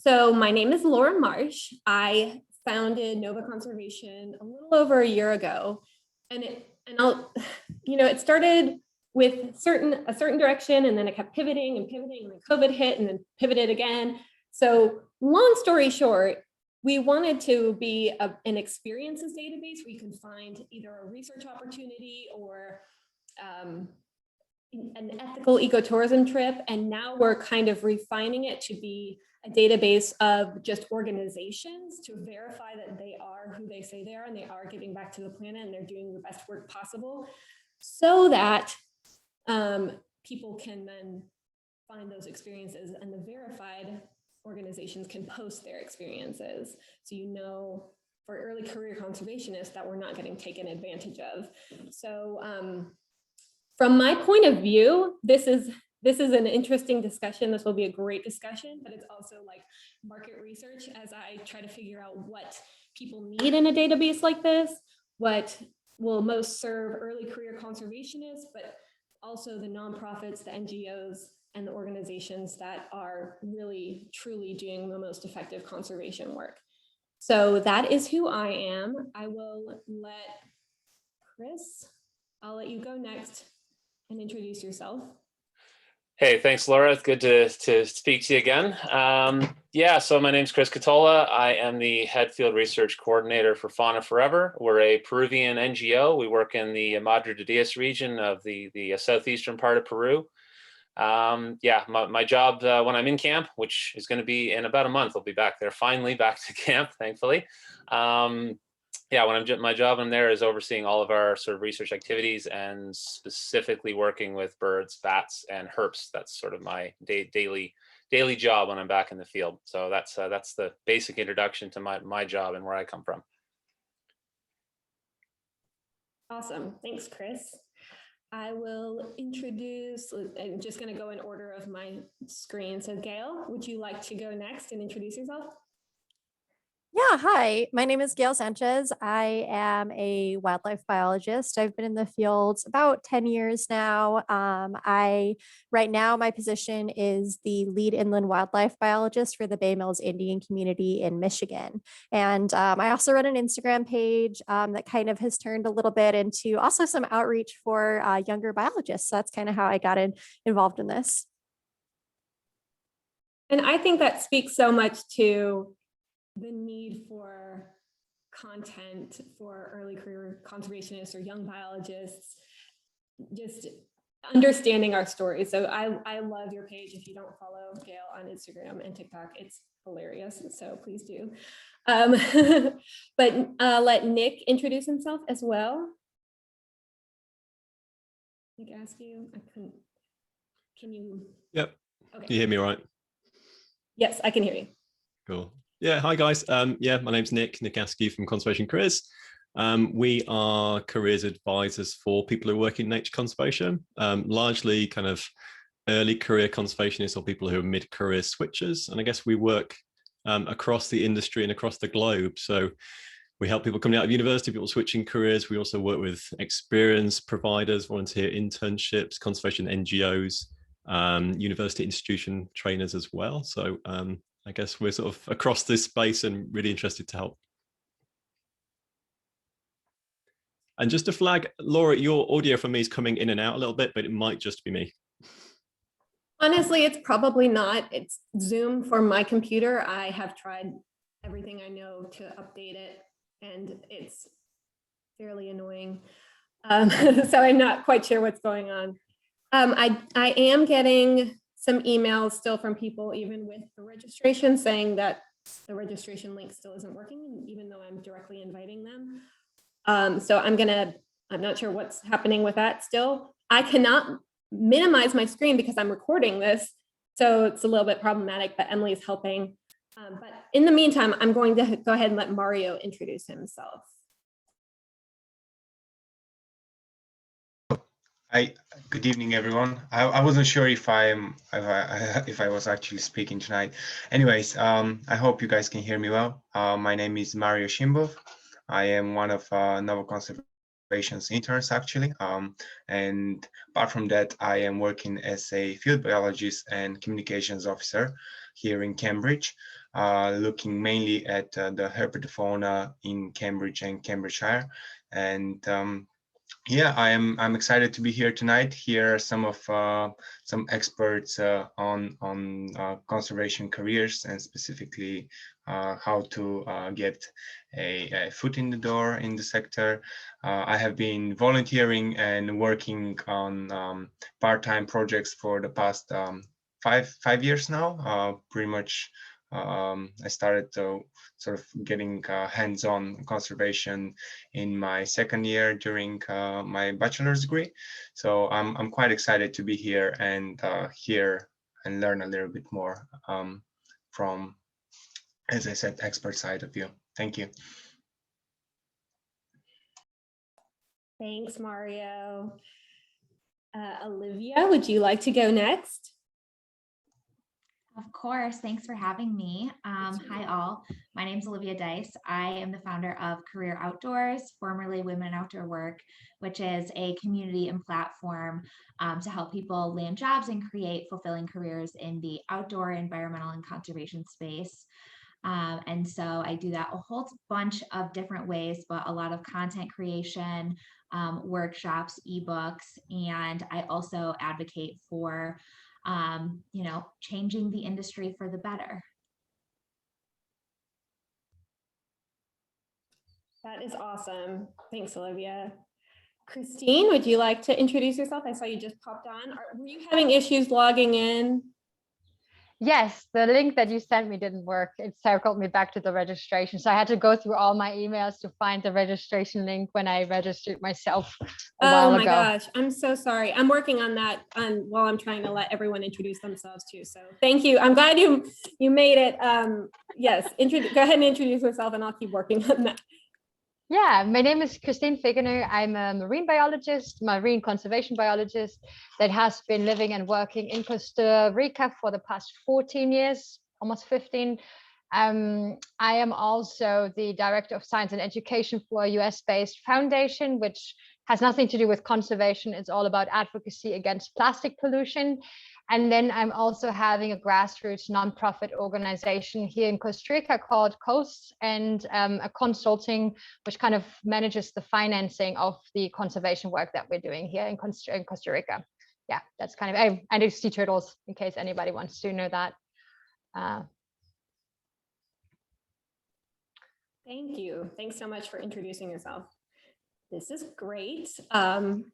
So my name is Laura Marsh. I founded Nova Conservation a little over a year ago, and it started with a certain direction, and then it kept pivoting, and then COVID hit, and then pivoted again. So long story short, we wanted to be an experiences database where you can find either a research opportunity or an ethical ecotourism trip. And now we're kind of refining it to be a database of just organizations to verify that they are who they say they are, and they are giving back to the planet, and they're doing the best work possible, so that people can then find those experiences, and the verified organizations can post their experiences. So for early career conservationists that we're not getting taken advantage of. So from my point of view, this is an interesting discussion. This will be a great discussion, but it's also like market research as I try to figure out what people need in a database like this, what will most serve early career conservationists, but also the nonprofits, the NGOs, and the organizations that are really, truly doing the most effective conservation work. So that is who I am. I will let Chris, I'll let you go next and introduce yourself. Hey, thanks, Laura. It's good to speak to you again. So my name's Chris Catola. I am the head field research coordinator for Fauna Forever. We're a Peruvian NGO. We work in the Madre de Dios region of the southeastern part of Peru. My job when I'm in camp, which is going to be in about a month, I'll be back there, finally back to camp, thankfully. My job in there is overseeing all of our sort of research activities and specifically working with birds, bats, and herps. That's sort of my daily job when I'm back in the field. So that's the basic introduction to my job and where I come from. Awesome, thanks, Chris. I will introduce, I'm just going to go in order of my screen. So Gail, would you like to go next and introduce yourself? Yeah, hi, my name is Gail Sanchez. I am a wildlife biologist. I've been in the field about 10 years now. Right now, my position is the lead inland wildlife biologist for the Bay Mills Indian community in Michigan. And I also run an Instagram page that kind of has turned a little bit into also some outreach for younger biologists. So that's kind of how I got involved in this. And I think that speaks so much to the need for content for early career conservationists or young biologists, just understanding our stories. So I love your page. If you don't follow Gail on Instagram and TikTok, it's hilarious. So please do. But let Nick introduce himself as well. Nick, ask you, can you? Yep. Okay. Can you hear me all right? Yes, I can hear you. Cool. Yeah, hi guys. My name's Nick Askew from Conservation Careers. We are careers advisors for people who work in nature conservation, largely kind of early career conservationists or people who are mid-career switchers. And I guess we work across the industry and across the globe. So we help people coming out of university, people switching careers. We also work with experience providers, volunteer internships, conservation NGOs, university institution trainers as well. So I guess we're sort of across this space and really interested to help. And just to flag, Laura, your audio for me is coming in and out a little bit, but it might just be me. Honestly, it's probably not. It's Zoom for my computer. I have tried everything I know to update it, and it's fairly annoying. So I'm not quite sure what's going on. I am getting some emails still from people, even with the registration, saying that the registration link still isn't working, even though I'm directly inviting them. So I'm not sure what's happening with that still. I cannot minimize my screen because I'm recording this, so it's a little bit problematic, but Emily is helping. But in the meantime, I'm going to go ahead and let Mario introduce himself. Hi, good evening, everyone. I wasn't sure if I was actually speaking tonight. Anyways, I hope you guys can hear me well. My name is Mario Shimbov. I am one of Nova Conservation's interns, actually. And apart from that, I am working as a field biologist and communications officer. here in Cambridge, looking mainly at the herpetofauna in Cambridge and Cambridgeshire. And yeah, I'm excited to be here tonight. Here are some of some experts on conservation careers, and specifically how to get a foot in the door in the sector. I have been volunteering and working on part-time projects for the past 5 years now. Pretty much, I started to sort of getting hands-on conservation in my second year during my bachelor's degree. So I'm quite excited to be here and hear and learn a little bit more from, as I said, expert side of you. Thank you. Thanks, Mario. Olivia, would you like to go next? Of course, thanks for having me. Hi all, my name is Olivia Dice. I am the founder of Career Outdoors, formerly Women in Outdoor Work, which is a community and platform to help people land jobs and create fulfilling careers in the outdoor, environmental, and conservation space. And so I do that a whole bunch of different ways, but a lot of content creation, workshops, ebooks, and I also advocate for changing the industry for the better. That is awesome. Thanks, Olivia. Christine, would you like to introduce yourself? I saw you just popped on. Were you having issues logging in? Yes, the link that you sent me didn't work. It circled me back to the registration. So I had to go through all my emails to find the registration link when I registered myself a while ago. Oh my gosh, I'm so sorry. I'm working on that while I'm trying to let everyone introduce themselves too. So thank you. I'm glad you made it. Yes, go ahead and introduce yourself and I'll keep working on that. Yeah, my name is Christine Feigener. I'm a marine biologist, marine conservation biologist that has been living and working in Costa Rica for the past 14 years, almost 15. I am also the director of science and education for a US-based foundation, which has nothing to do with conservation. It's all about advocacy against plastic pollution. And then I'm also having a grassroots nonprofit organization here in Costa Rica called Coast, and a consulting which kind of manages the financing of the conservation work that we're doing here in Costa Rica. Yeah, that's kind of, and it's sea turtles in case anybody wants to know that. Thank you. Thanks so much for introducing yourself. This is great. I'm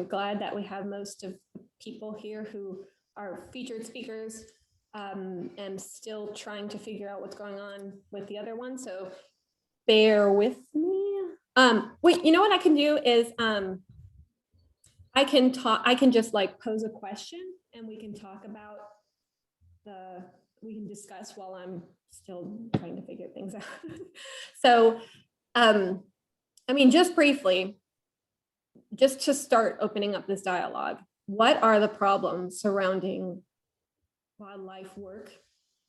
glad that we have most of the people here who are featured speakers. I'm still trying to figure out what's going on with the other one, so bear with me. Wait, you know what I can do is I can just like pose a question and we can talk about we can discuss while I'm still trying to figure things out. So, I mean, just briefly, just to start opening up this dialogue, what are the problems surrounding wildlife work,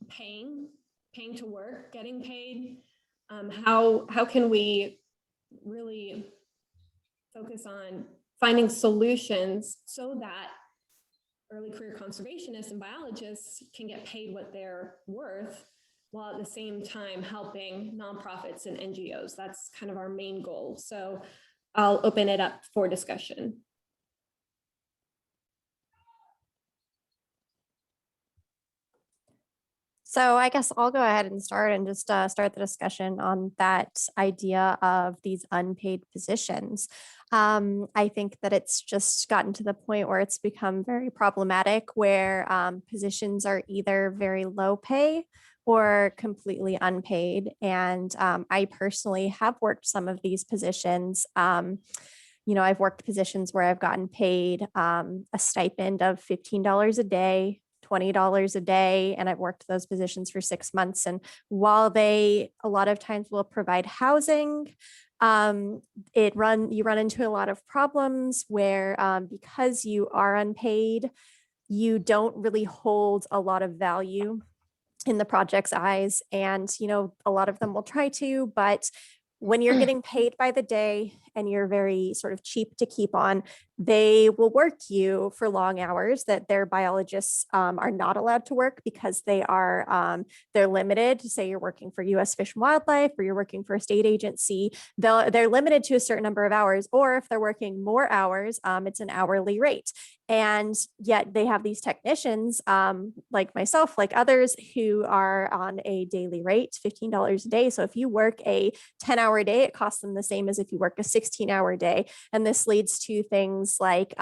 paying to work, getting paid? How can we really focus on finding solutions so that early career conservationists and biologists can get paid what they're worth, while at the same time helping nonprofits and NGOs? That's kind of our main goal. So I'll open it up for discussion. So I guess I'll go ahead and start the discussion on that idea of these unpaid positions. I think that it's just gotten to the point where it's become very problematic, where positions are either very low pay or completely unpaid. And I personally have worked some of these positions. I've worked positions where I've gotten paid a stipend of $15 a day, $20 a day, and I've worked those positions for 6 months. And while they a lot of times will provide housing, you run into a lot of problems where because you are unpaid, you don't really hold a lot of value in the project's eyes. And a lot of them will try to, but when you're getting paid by the day and you're very sort of cheap to keep on, they will work you for long hours that their biologists are not allowed to work because they're limited. Say you're working for U.S. Fish and Wildlife or you're working for a state agency, they're limited to a certain number of hours, or if they're working more hours, it's an hourly rate. And yet they have these technicians like myself, like others, who are on a daily rate, $15 a day. So if you work a 10-hour day, it costs them the same as if you work a 16-hour day. And this leads to things like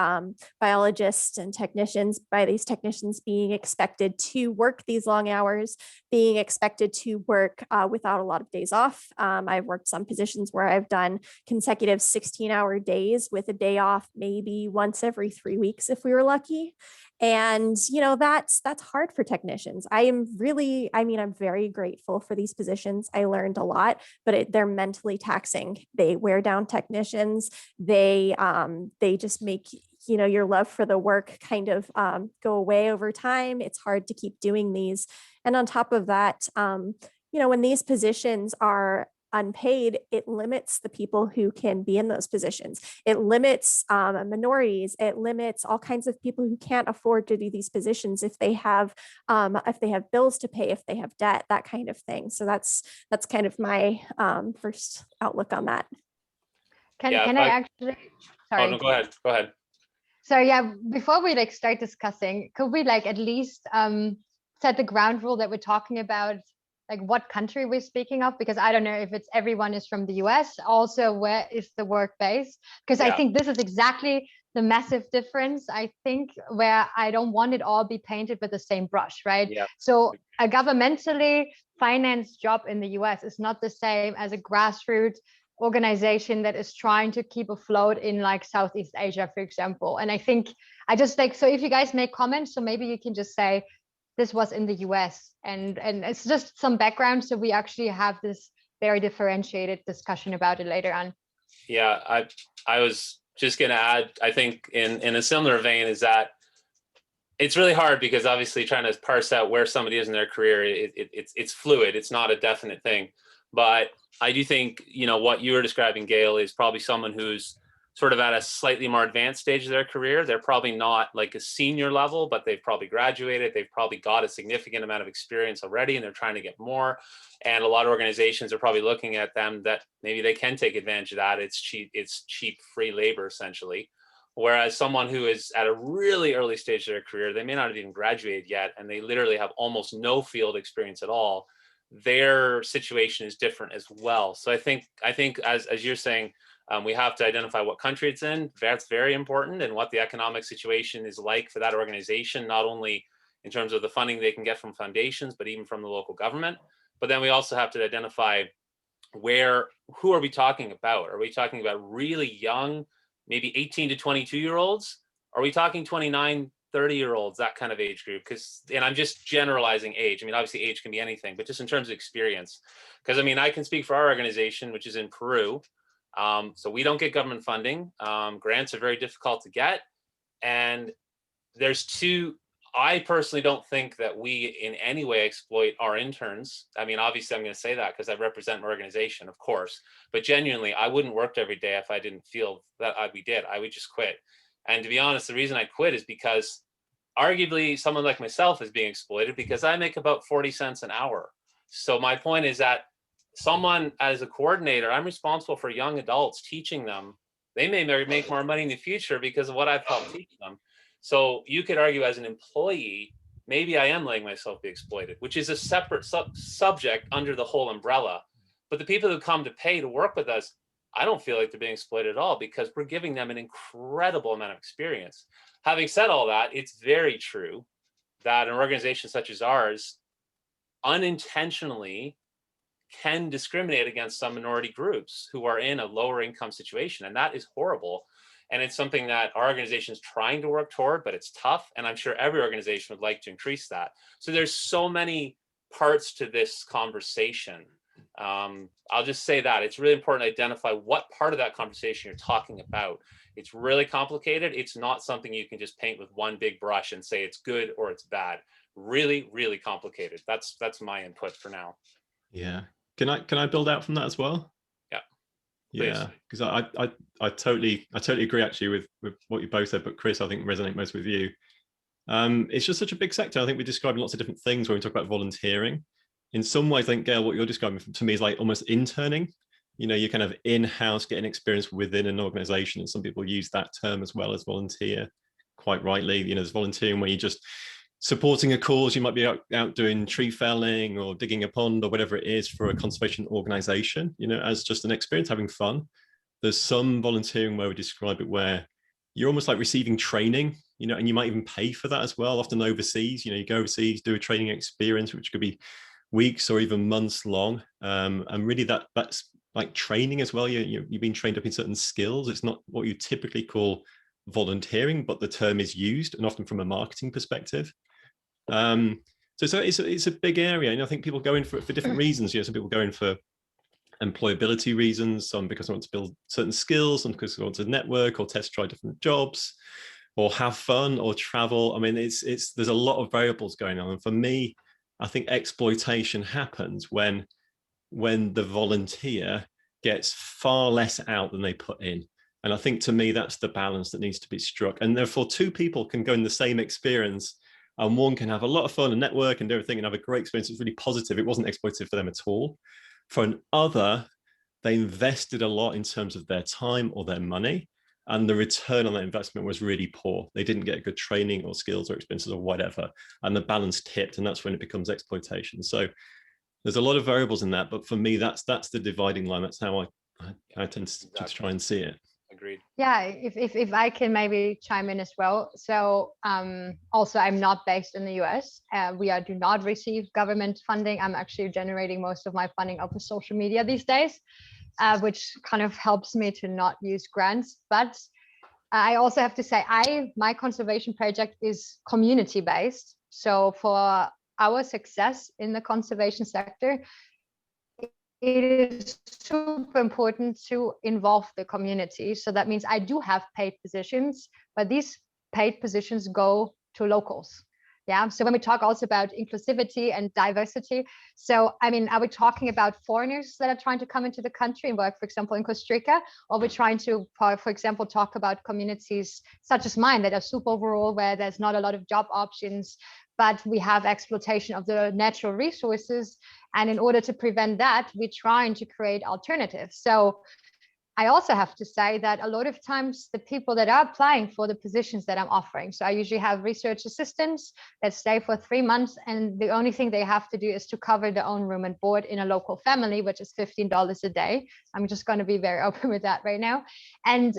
biologists and technicians, by these technicians being expected to work these long hours, being expected to work without a lot of days off. I've worked some positions where I've done consecutive 16-hour days with a day off maybe once every 3 weeks if we were lucky. And, that's hard for technicians. I'm very grateful for these positions. I learned a lot, but they're mentally taxing. They wear down technicians. They just make, your love for the work kind of go away over time. It's hard to keep doing these. And on top of that, when these positions are unpaid, it limits the people who can be in those positions. It limits minorities. It limits all kinds of people who can't afford to do these positions if they have bills to pay, if they have debt, that kind of thing. So that's kind of my first outlook on that. Can I actually? Sorry. Oh no, go ahead. So yeah, before we start discussing, could we at least set the ground rule that we're talking about? What country we're speaking of, because I don't know if everyone is from the US. Also, where is the work based? Because I think this is exactly the massive difference, I think, where I don't want it all be painted with the same brush, right? Yeah. So a governmentally financed job in the US is not the same as a grassroots organization that is trying to keep afloat in Southeast Asia, for example. And I think so if you guys make comments, so maybe you can just say, this was in the US, and it's just some background, so we actually have this very differentiated discussion about it later on. Yeah, I was just going to add, I think in a similar vein, is that it's really hard because obviously trying to parse out where somebody is in their career, it's fluid. It's not a definite thing. But I do think, what you were describing, Gail, is probably someone who's sort of at a slightly more advanced stage of their career. They're probably not like a senior level, but they've probably graduated. They've probably got a significant amount of experience already, and they're trying to get more. And a lot of organizations are probably looking at them that maybe they can take advantage of that. It's cheap free labor, essentially. Whereas someone who is at a really early stage of their career, they may not have even graduated yet, and they literally have almost no field experience at all. Their situation is different as well. So I think as you're saying, we have to identify what country it's in. That's very important, and what the economic situation is like for that organization, not only in terms of the funding they can get from foundations, but even from the local government. But then we also have to identify who are we talking about? Are we talking about really young, maybe 18 to 22-year-olds? Are we talking 29, 30-year-olds, that kind of age group? And I'm just generalizing age. Obviously age can be anything, but just in terms of experience. Because I can speak for our organization, which is in Peru. So we don't get government funding. Grants are very difficult to get. And I personally don't think that we in any way exploit our interns. Obviously I'm going to say that because I represent my organization, of course, but genuinely, I wouldn't work every day if I didn't feel that we did. I would just quit. And to be honest, the reason I quit is because arguably someone like myself is being exploited because I make about 40 cents an hour. So my point is that someone as a coordinator, I'm responsible for young adults, teaching them. They may make more money in the future because of what I've helped teach them. So you could argue as an employee, maybe I am letting myself be exploited, which is a separate subject under the whole umbrella. But the people who come to pay to work with us, I don't feel like they're being exploited at all because we're giving them an incredible amount of experience. Having said all that, it's very true that an organization such as ours unintentionally can discriminate against some minority groups who are in a lower income situation. And that is horrible. And it's something that our organization is trying to work toward, but it's tough. And I'm sure every organization would like to increase that. So there's so many parts to this conversation. I'll just say that it's really important to identify what part of that conversation you're talking about. It's really complicated. It's not something you can just paint with one big brush and say it's good or it's bad. Really, really complicated. That's my input for now. Yeah. Can I build out from that as well? Yeah. Yeah, because I totally agree actually with what you both said, but Chris, I think resonate most with you. It's just such a big sector. I think we're describing lots of different things when we talk about volunteering. In some ways, I think, Gail, what you're describing to me is like almost interning. You know, you're kind of in-house getting experience within an organization. And some people use that term as well as volunteer, quite rightly. You know, there's volunteering where you're just supporting a cause. You might be out doing tree felling or digging a pond or whatever it is for a conservation organization, you know, as just an experience, having fun. There's some volunteering where we describe it where you're almost like receiving training, you know, and you might even pay for that as well. Often overseas, you know, you go overseas, do a training experience, which could be weeks or even months long. And really that's like training as well. You've been trained up in certain skills. It's not what you typically call volunteering, but the term is used, and often from a marketing perspective. So it's a big area, and I think people go in for different reasons. You know, some people go in for employability reasons, some because they want to build certain skills, some because they want to network or test try different jobs, or have fun or travel. I mean, there's a lot of variables going on. And for me, I think exploitation happens when the volunteer gets far less out than they put in. And I think to me, that's the balance that needs to be struck. And therefore, two people can go in the same experience, and one can have a lot of fun and network and do everything and have a great experience. It's really positive. It wasn't exploitative for them at all. For another, they invested a lot in terms of their time or their money, and the return on that investment was really poor. They didn't get good training or skills or experiences or whatever, and the balance tipped, and that's when it becomes exploitation. So there's a lot of variables in that, but for me, that's the dividing line. That's how I tend to try and see it. Agreed. Yeah, if I can maybe chime in as well. So also, I'm not based in the US. Do not receive government funding. I'm actually generating most of my funding off of social media these days, which kind of helps me to not use grants. But I also have to say, my conservation project is community based. So for our success in the conservation sector, it is super important to involve the community. So that means I do have paid positions, but these paid positions go to locals. Yeah. So when we talk also about inclusivity and diversity, so I mean, are we talking about foreigners that are trying to come into the country and work, for example, in Costa Rica, or we're trying to, for example, talk about communities such as mine that are super rural, where there's not a lot of job options, but we have exploitation of the natural resources. And in order to prevent that, we're trying to create alternatives. So I also have to say that a lot of times the people that are applying for the positions that I'm offering, so I usually have research assistants that stay for 3 months, and the only thing they have to do is to cover their own room and board in a local family, which is $15 a day. I'm just going to be very open with that right now. And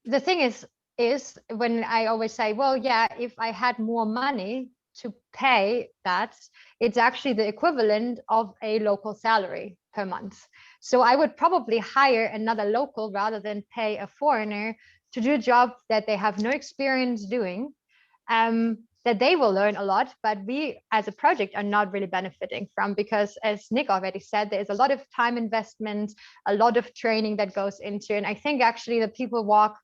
the thing is when I always say, well, yeah, if I had more money to pay that, it's actually the equivalent of a local salary per month. So I would probably hire another local rather than pay a foreigner to do a job that they have no experience doing, that they will learn a lot, but we as a project are not really benefiting from, because as Nick already said, there's a lot of time investment, a lot of training that goes into it. And I think actually the people walk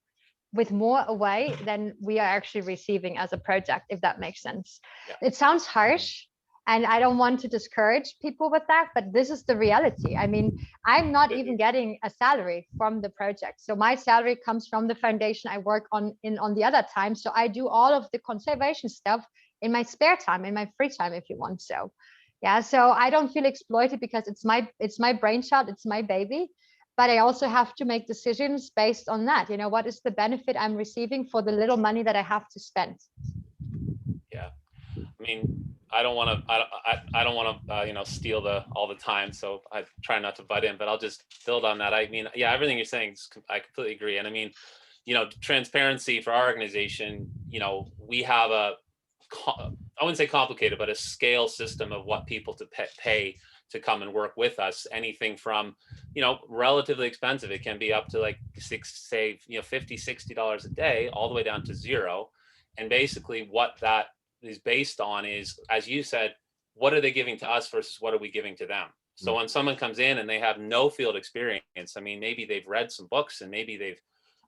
with more away than we are actually receiving as a project, if that makes sense. Yeah. It sounds harsh, and I don't want to discourage people with that, but this is the reality. I mean, I'm not even getting a salary from the project. So my salary comes from the foundation I work on the other time. So I do all of the conservation stuff in my spare time, in my free time, if you want. So yeah, so I don't feel exploited because it's my brainchild, it's my baby. But I also have to make decisions based on that. You know, what is the benefit I'm receiving for the little money that I have to spend? Yeah, I mean, I don't want to steal all the time, so I try not to butt in. But I'll just build on that. I mean, yeah, everything you're saying, I completely agree. And I mean, you know, transparency for our organization. You know, we have I wouldn't say complicated, but a scale system of what people to pay to come and work with us. Anything from, you know, relatively expensive, it can be up to like $50, $60 a day, all the way down to zero. And basically what that is based on is, as you said, what are they giving to us versus what are we giving to them? So when someone comes in and they have no field experience, I mean, maybe they've read some books and maybe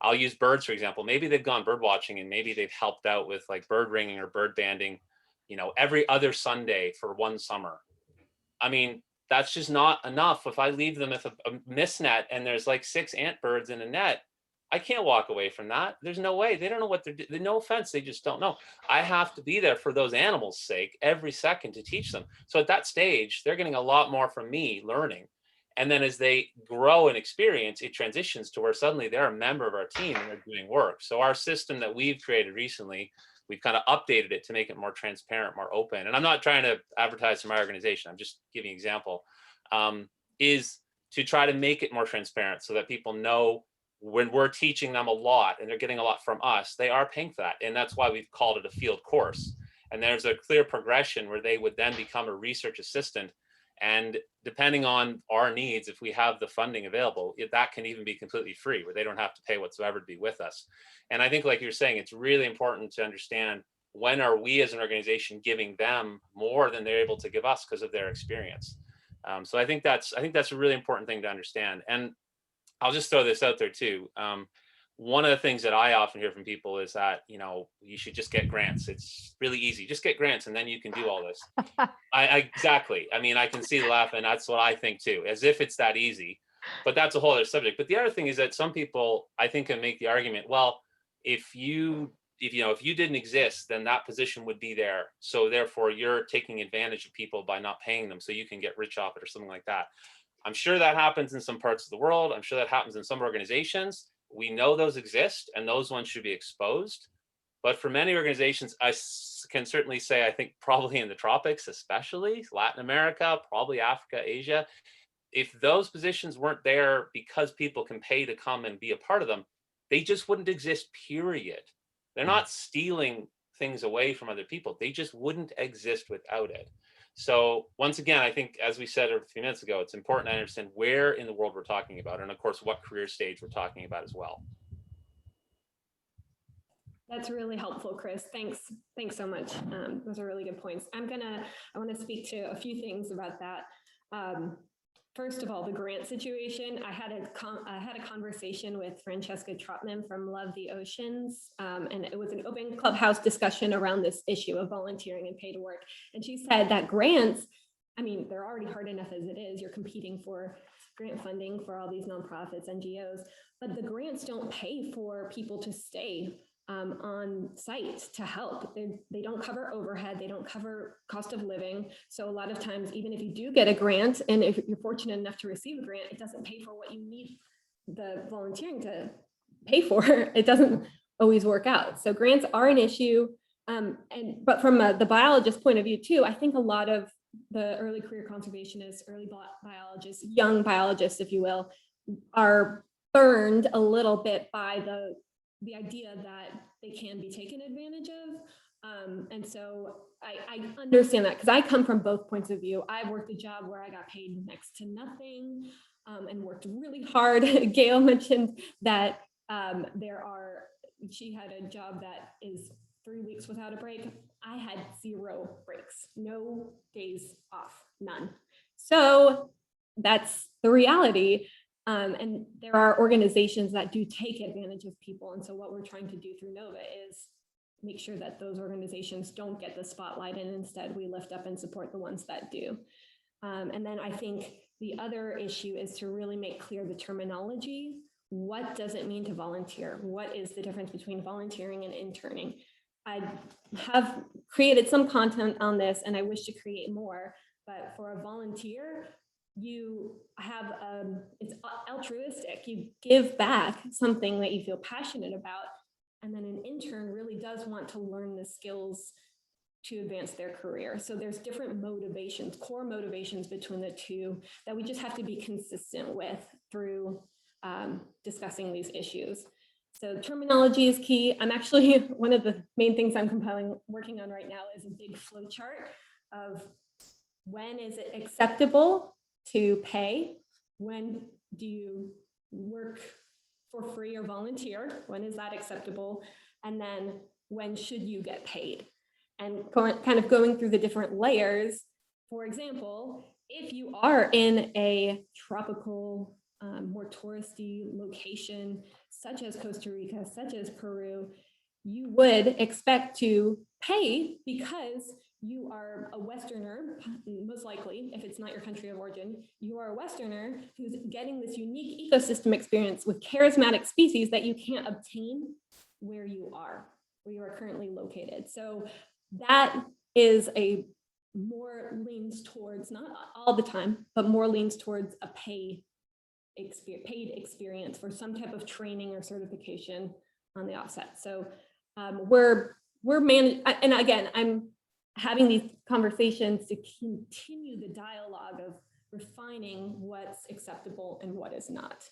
I'll use birds, for example, maybe they've gone bird watching and maybe they've helped out with like bird ringing or bird banding, you know, every other Sunday for one summer. I mean, that's just not enough. If I leave them with a mist net and there's like 6 ant birds in a net, I can't walk away from that. There's no way. They don't know what they're doing. No offense, they just don't know. I have to be there for those animals' sake every second to teach them. So at that stage, they're getting a lot more from me learning. And then as they grow and experience, it transitions to where suddenly they're a member of our team and they're doing work. So our system that we've created recently, we've kind of updated it to make it more transparent, more open. And I'm not trying to advertise to my organization, I'm just giving an example, is to try to make it more transparent so that people know when we're teaching them a lot and they're getting a lot from us, they are paying for that. And that's why we've called it a field course. And there's a clear progression where they would then become a research assistant. And depending on our needs, if we have the funding available, that can even be completely free, where they don't have to pay whatsoever to be with us. And I think, like you're saying, it's really important to understand, when are we as an organization giving them more than they're able to give us because of their experience. So I think that's a really important thing to understand. And I'll just throw this out there too. One of the things that I often hear from people is that, you should just get grants. It's really easy. Just get grants and then you can do all this. Exactly. I mean, I can see the laugh, and that's what I think too, as if it's that easy. But that's a whole other subject. But the other thing is that some people, I think, can make the argument, well, if you didn't exist, then that position would be there. So therefore, you're taking advantage of people by not paying them so you can get rich off it or something like that. I'm sure that happens in some parts of the world. I'm sure that happens in some organizations. We know those exist, and those ones should be exposed. But for many organizations, I can certainly say, I think probably in the tropics, especially Latin America, probably Africa, Asia, if those positions weren't there because people can pay to come and be a part of them, they just wouldn't exist, period. They're not stealing things away from other people. They just wouldn't exist without it. So once again, I think, as we said a few minutes ago, it's important to understand where in the world we're talking about, and of course, what career stage we're talking about as well. That's really helpful, Chris. Thanks so much. Those are really good points. I want to speak to a few things about that. First of all, the grant situation. I had a conversation with Francesca Trotman from Love the Oceans, and it was an open clubhouse discussion around this issue of volunteering and paid work. And she said that grants, I mean, they're already hard enough as it is. You're competing for grant funding for all these nonprofits, NGOs, but the grants don't pay for people to stay on site to help. They don't cover overhead, they don't cover cost of living. So a lot of times, even if you do get a grant, and if you're fortunate enough to receive a grant, it doesn't pay for what you need the volunteering to pay for. It doesn't always work out. So grants are an issue. But from the biologist point of view too, I think a lot of the early career conservationists, early biologists, young biologists, if you will, are burned a little bit by the idea that they can be taken advantage of. And so I understand that, because I come from both points of view. I've worked a job where I got paid next to nothing and worked really hard. Gail mentioned that she had a job that is 3 weeks without a break. I had 0 breaks, no days off, none. So that's the reality. And there are organizations that do take advantage of people. And so what we're trying to do through NOVA is make sure that those organizations don't get the spotlight, and instead we lift up and support the ones that do. And then I think the other issue is to really make clear the terminology. What does it mean to volunteer? What is the difference between volunteering and interning? I have created some content on this, and I wish to create more, but for a volunteer, you have it's altruistic. You give back something that you feel passionate about, and then an intern really does want to learn the skills to advance their career. So there's different motivations, core motivations between the two, that we just have to be consistent with through discussing these issues. So terminology is key. I'm actually, one of the main things I'm working on right now is a big flow chart of when is it acceptable to pay? When do you work for free or volunteer? When is that acceptable? And then when should you get paid? And kind of going through the different layers. For example, if you are in a tropical, more touristy location, such as Costa Rica, such as Peru, you would expect to pay because you are a Westerner, most likely, if it's not your country of origin, you are a Westerner who's getting this unique ecosystem experience with charismatic species that you can't obtain where you are currently located. So that is a more leans towards, not all the time, but more leans towards a paid experience for some type of training or certification on the offset. So we're managing, and again, I'm having these conversations to continue the dialogue of refining what's acceptable and what is not.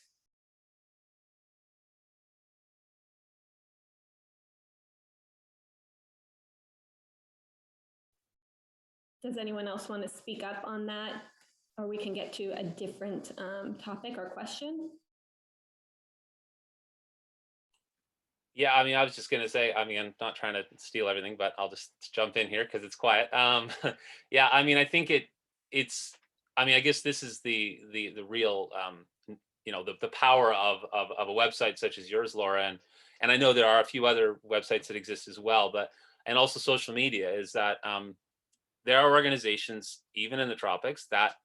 Does anyone else want to speak up on that? Or we can get to a different topic or question. Yeah, I mean, I was just going to say, I mean, I'm not trying to steal everything, but I'll just jump in here because it's quiet. Yeah, I mean, I think it's, I mean, I guess this is the real, you know, the power of a website such as yours, Laura, and I know there are a few other websites that exist as well, but, and also social media, is that there are organizations, even in the tropics, that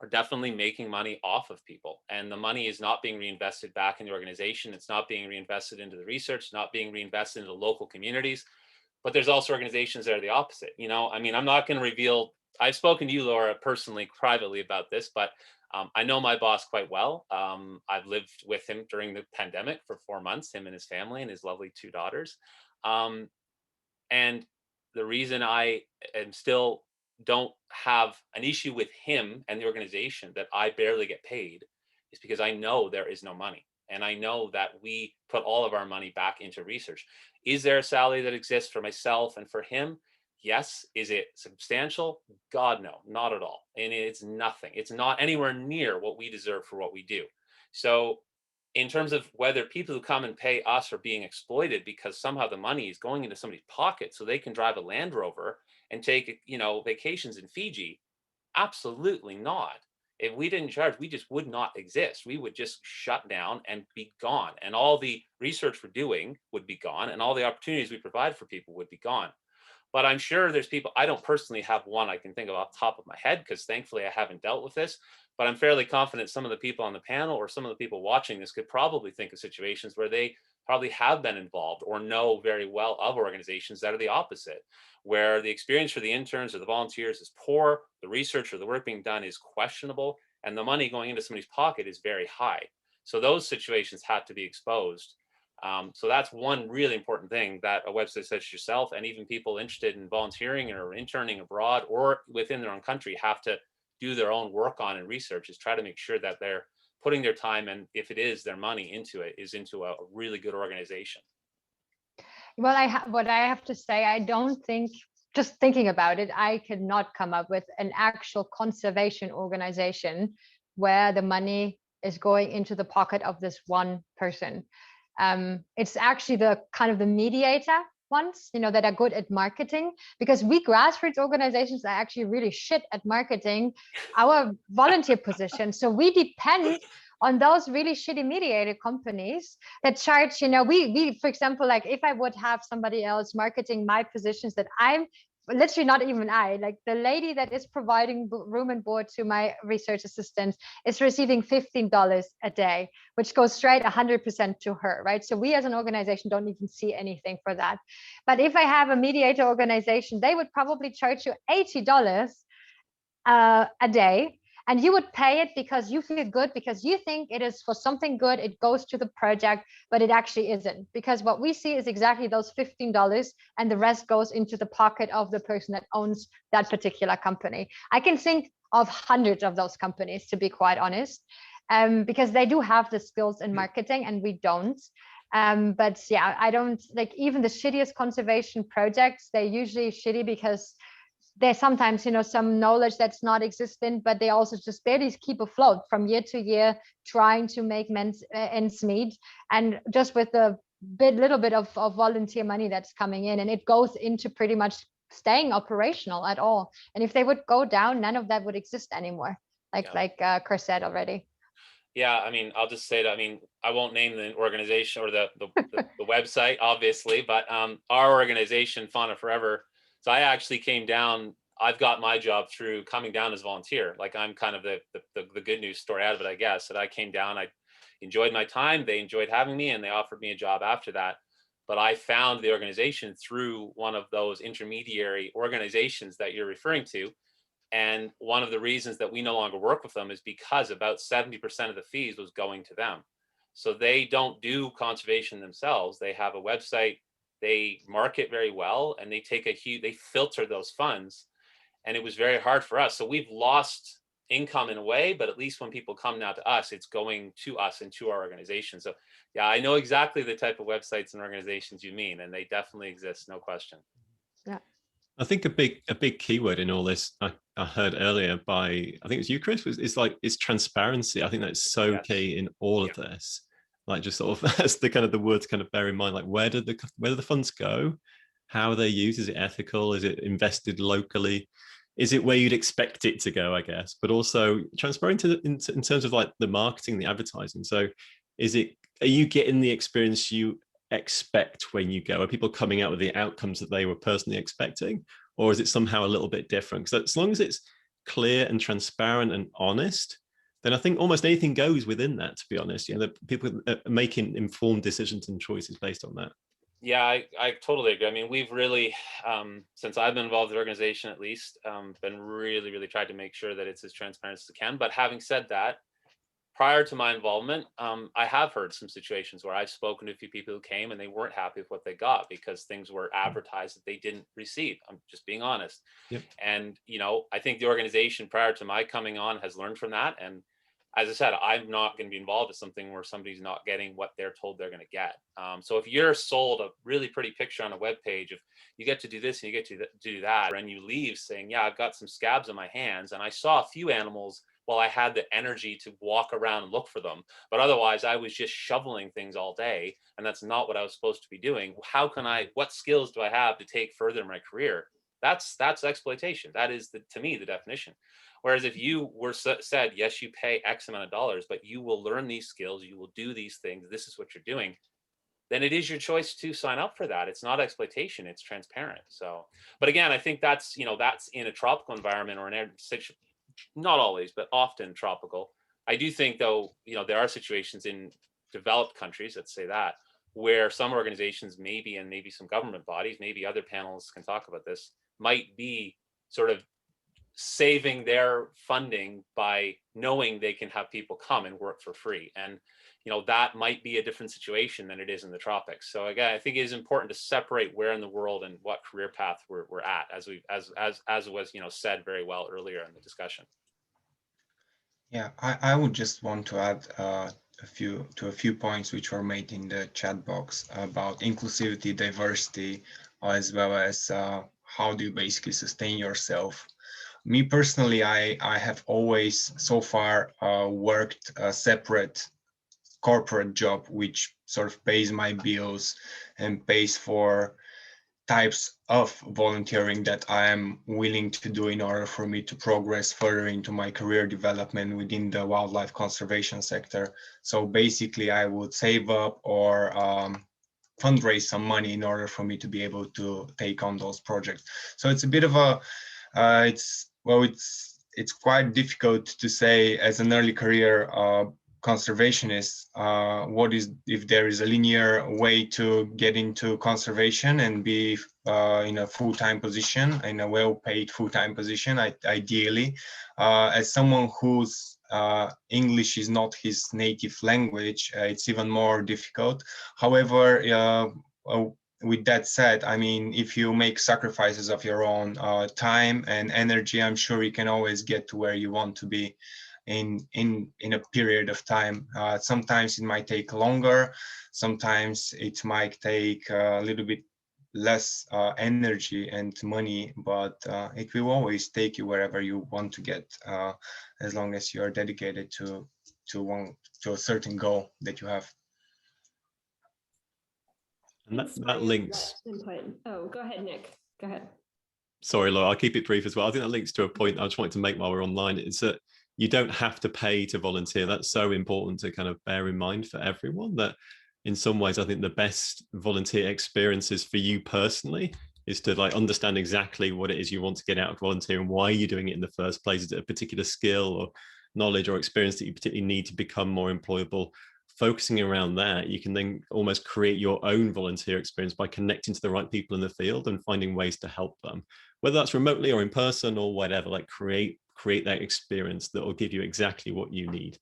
are definitely making money off of people, and the money is not being reinvested back in the organization. It's not being reinvested into the research, not being reinvested into local communities. But there's also organizations that are the opposite. You know, I mean, I'm not going to reveal, I've spoken to you, Laura, personally, privately about this, but I know my boss quite well. I've lived with him during the pandemic for 4 months, him and his family and his lovely 2 daughters. And the reason I am still don't have an issue with him and the organization that I barely get paid is because I know there is no money. And I know that we put all of our money back into research. Is there a salary that exists for myself and for him? Yes. Is it substantial? God, no, not at all. And it's nothing. It's not anywhere near what we deserve for what we do. So in terms of whether people who come and pay us are being exploited because somehow the money is going into somebody's pocket so they can drive a Land Rover and take, you know, vacations in Fiji, absolutely not. If we didn't charge, we just would not exist. We would just shut down and be gone. And all the research we're doing would be gone. And all the opportunities we provide for people would be gone. But I'm sure there's people, I don't personally have one I can think of off the top of my head, because thankfully I haven't dealt with this, but I'm fairly confident some of the people on the panel or some of the people watching this could probably think of situations where they probably have been involved or know very well of organizations that are the opposite, where the experience for the interns or the volunteers is poor, the research or the work being done is questionable, and the money going into somebody's pocket is very high. So those situations have to be exposed. So that's one really important thing that a website such as yourself and even people interested in volunteering or interning abroad or within their own country have to do their own work on and research, is try to make sure that they're putting their time, and if it is their money into it, is into a really good organization. Well, what I have to say, I don't think, just thinking about it, I could not come up with an actual conservation organization where the money is going into the pocket of this one person. It's actually the kind of the mediator ones, you know, that are good at marketing, because we grassroots organizations are actually really shit at marketing our volunteer position. So we depend on those really shitty mediator companies that charge, you know, we, for example, like if I would have somebody else marketing my positions that I'm literally not even like the lady that is providing room and board to my research assistants is receiving $15 a day, which goes straight 100% to her, right? So we as an organization don't even see anything for that. But if I have a mediator organization, they would probably charge you $80 a day. And you would pay it because you feel good, because you think it is for something good, it goes to the project, but it actually isn't. Because what we see is exactly those $15, and the rest goes into the pocket of the person that owns that particular company. I can think of hundreds of those companies, to be quite honest, because they do have the skills in marketing and we don't. But yeah, I don't, like, even the shittiest conservation projects, they're usually shitty because there's sometimes, you know, some knowledge that's not existent, but they also just barely keep afloat from year to year, trying to make ends meet, and just with the little bit of volunteer money that's coming in, and it goes into pretty much staying operational at all. And if they would go down, none of that would exist anymore, like Chris said already. Yeah, I mean, I'll just say that, I mean, I won't name the organization or the website, obviously, but our organization, Fauna Forever, So I actually came down. I've got my job through coming down as volunteer. Like I'm kind of the good news story out of it, I guess. That I came down, I enjoyed my time. They enjoyed having me, and they offered me a job after that. But I found the organization through one of those intermediary organizations that you're referring to. And one of the reasons that we no longer work with them is because about 70% of the fees was going to them. So they don't do conservation themselves. They have a website, they market very well, and they they filter those funds. And it was very hard for us. So we've lost income in a way, but at least when people come now to us, it's going to us and to our organization. So yeah, I know exactly the type of websites and organizations you mean, and they definitely exist, no question. Yeah. I think a big keyword in all this I heard earlier by, I think it was you, Chris, is transparency. I think that's so Yes. key in all of this. Like just sort of as the kind of the words kind of bear in mind, like where do the funds go? How are they used? Is it ethical? Is it invested locally? Is it where you'd expect it to go, I guess? But also transparent in terms of like the marketing, the advertising. So are you getting the experience you expect when you go? Are people coming out with the outcomes that they were personally expecting? Or is it somehow a little bit different? Because as long as it's clear and transparent and honest, then I think almost anything goes within that, to be honest. That people are making informed decisions and choices based on that. Yeah, I totally agree. I mean, we've really, since I've been involved in the organization at least, been really tried to make sure that it's as transparent as it can. But having said that, prior to my involvement, I have heard some situations where I've spoken to a few people who came and they weren't happy with what they got because things were advertised that they didn't receive. I'm just being honest. Yep. And, I think the organization prior to my coming on has learned from that. And as I said, I'm not going to be involved in something where somebody's not getting what they're told they're going to get. So if you're sold a really pretty picture on a web page of you get to do this and you get to do that, and you leave saying, yeah, I've got some scabs on my hands and I saw a few animals while I had the energy to walk around and look for them, but otherwise I was just shoveling things all day, and that's not what I was supposed to be doing. What skills do I have to take further in my career? That's exploitation. That is to me the definition. Whereas if you were said, yes, you pay X amount of dollars, but you will learn these skills, you will do these things, this is what you're doing, then it is your choice to sign up for that. It's not exploitation, it's transparent. So, but again, I think that's in a tropical environment or not always, but often tropical. I do think though, there are situations in developed countries, let's say that, where some organizations and maybe some government bodies, maybe other panels can talk about this, might be sort of saving their funding by knowing they can have people come and work for free. And, that might be a different situation than it is in the tropics. So again, I think it is important to separate where in the world and what career path we're at, as was, said very well earlier in the discussion. Yeah, I would just want to add a few points which were made in the chat box about inclusivity, diversity, as well as how do you basically sustain yourself. Me personally, I have always so far worked a separate corporate job, which sort of pays my bills and pays for types of volunteering that I am willing to do in order for me to progress further into my career development within the wildlife conservation sector. So basically I would save up or fundraise some money in order for me to be able to take on those projects. So it's a bit of a, it's quite difficult to say as an early career conservationist, if there is a linear way to get into conservation and be in a full-time position, in a well-paid full-time position, ideally. As someone whose English is not his native language, it's even more difficult. However, with that said, I mean, if you make sacrifices of your own time and energy, I'm sure you can always get to where you want to be in a period of time. Sometimes it might take longer, sometimes it might take a little bit less energy and money, but it will always take you wherever you want to get, as long as you are dedicated to a certain goal that you have. And that links. Oh, go ahead, Nick. Go ahead. Sorry, Laura, I'll keep it brief as well. I think that links to a point I just wanted to make while we're online. It's that you don't have to pay to volunteer. That's so important to kind of bear in mind for everyone, that in some ways, I think the best volunteer experiences for you personally is to like understand exactly what it is you want to get out of volunteering, why you're doing it in the first place. Is it a particular skill or knowledge or experience that you particularly need to become more employable? Focusing around that, you can then almost create your own volunteer experience by connecting to the right people in the field and finding ways to help them, whether that's remotely or in person or whatever. Like create that experience that will give you exactly what you need.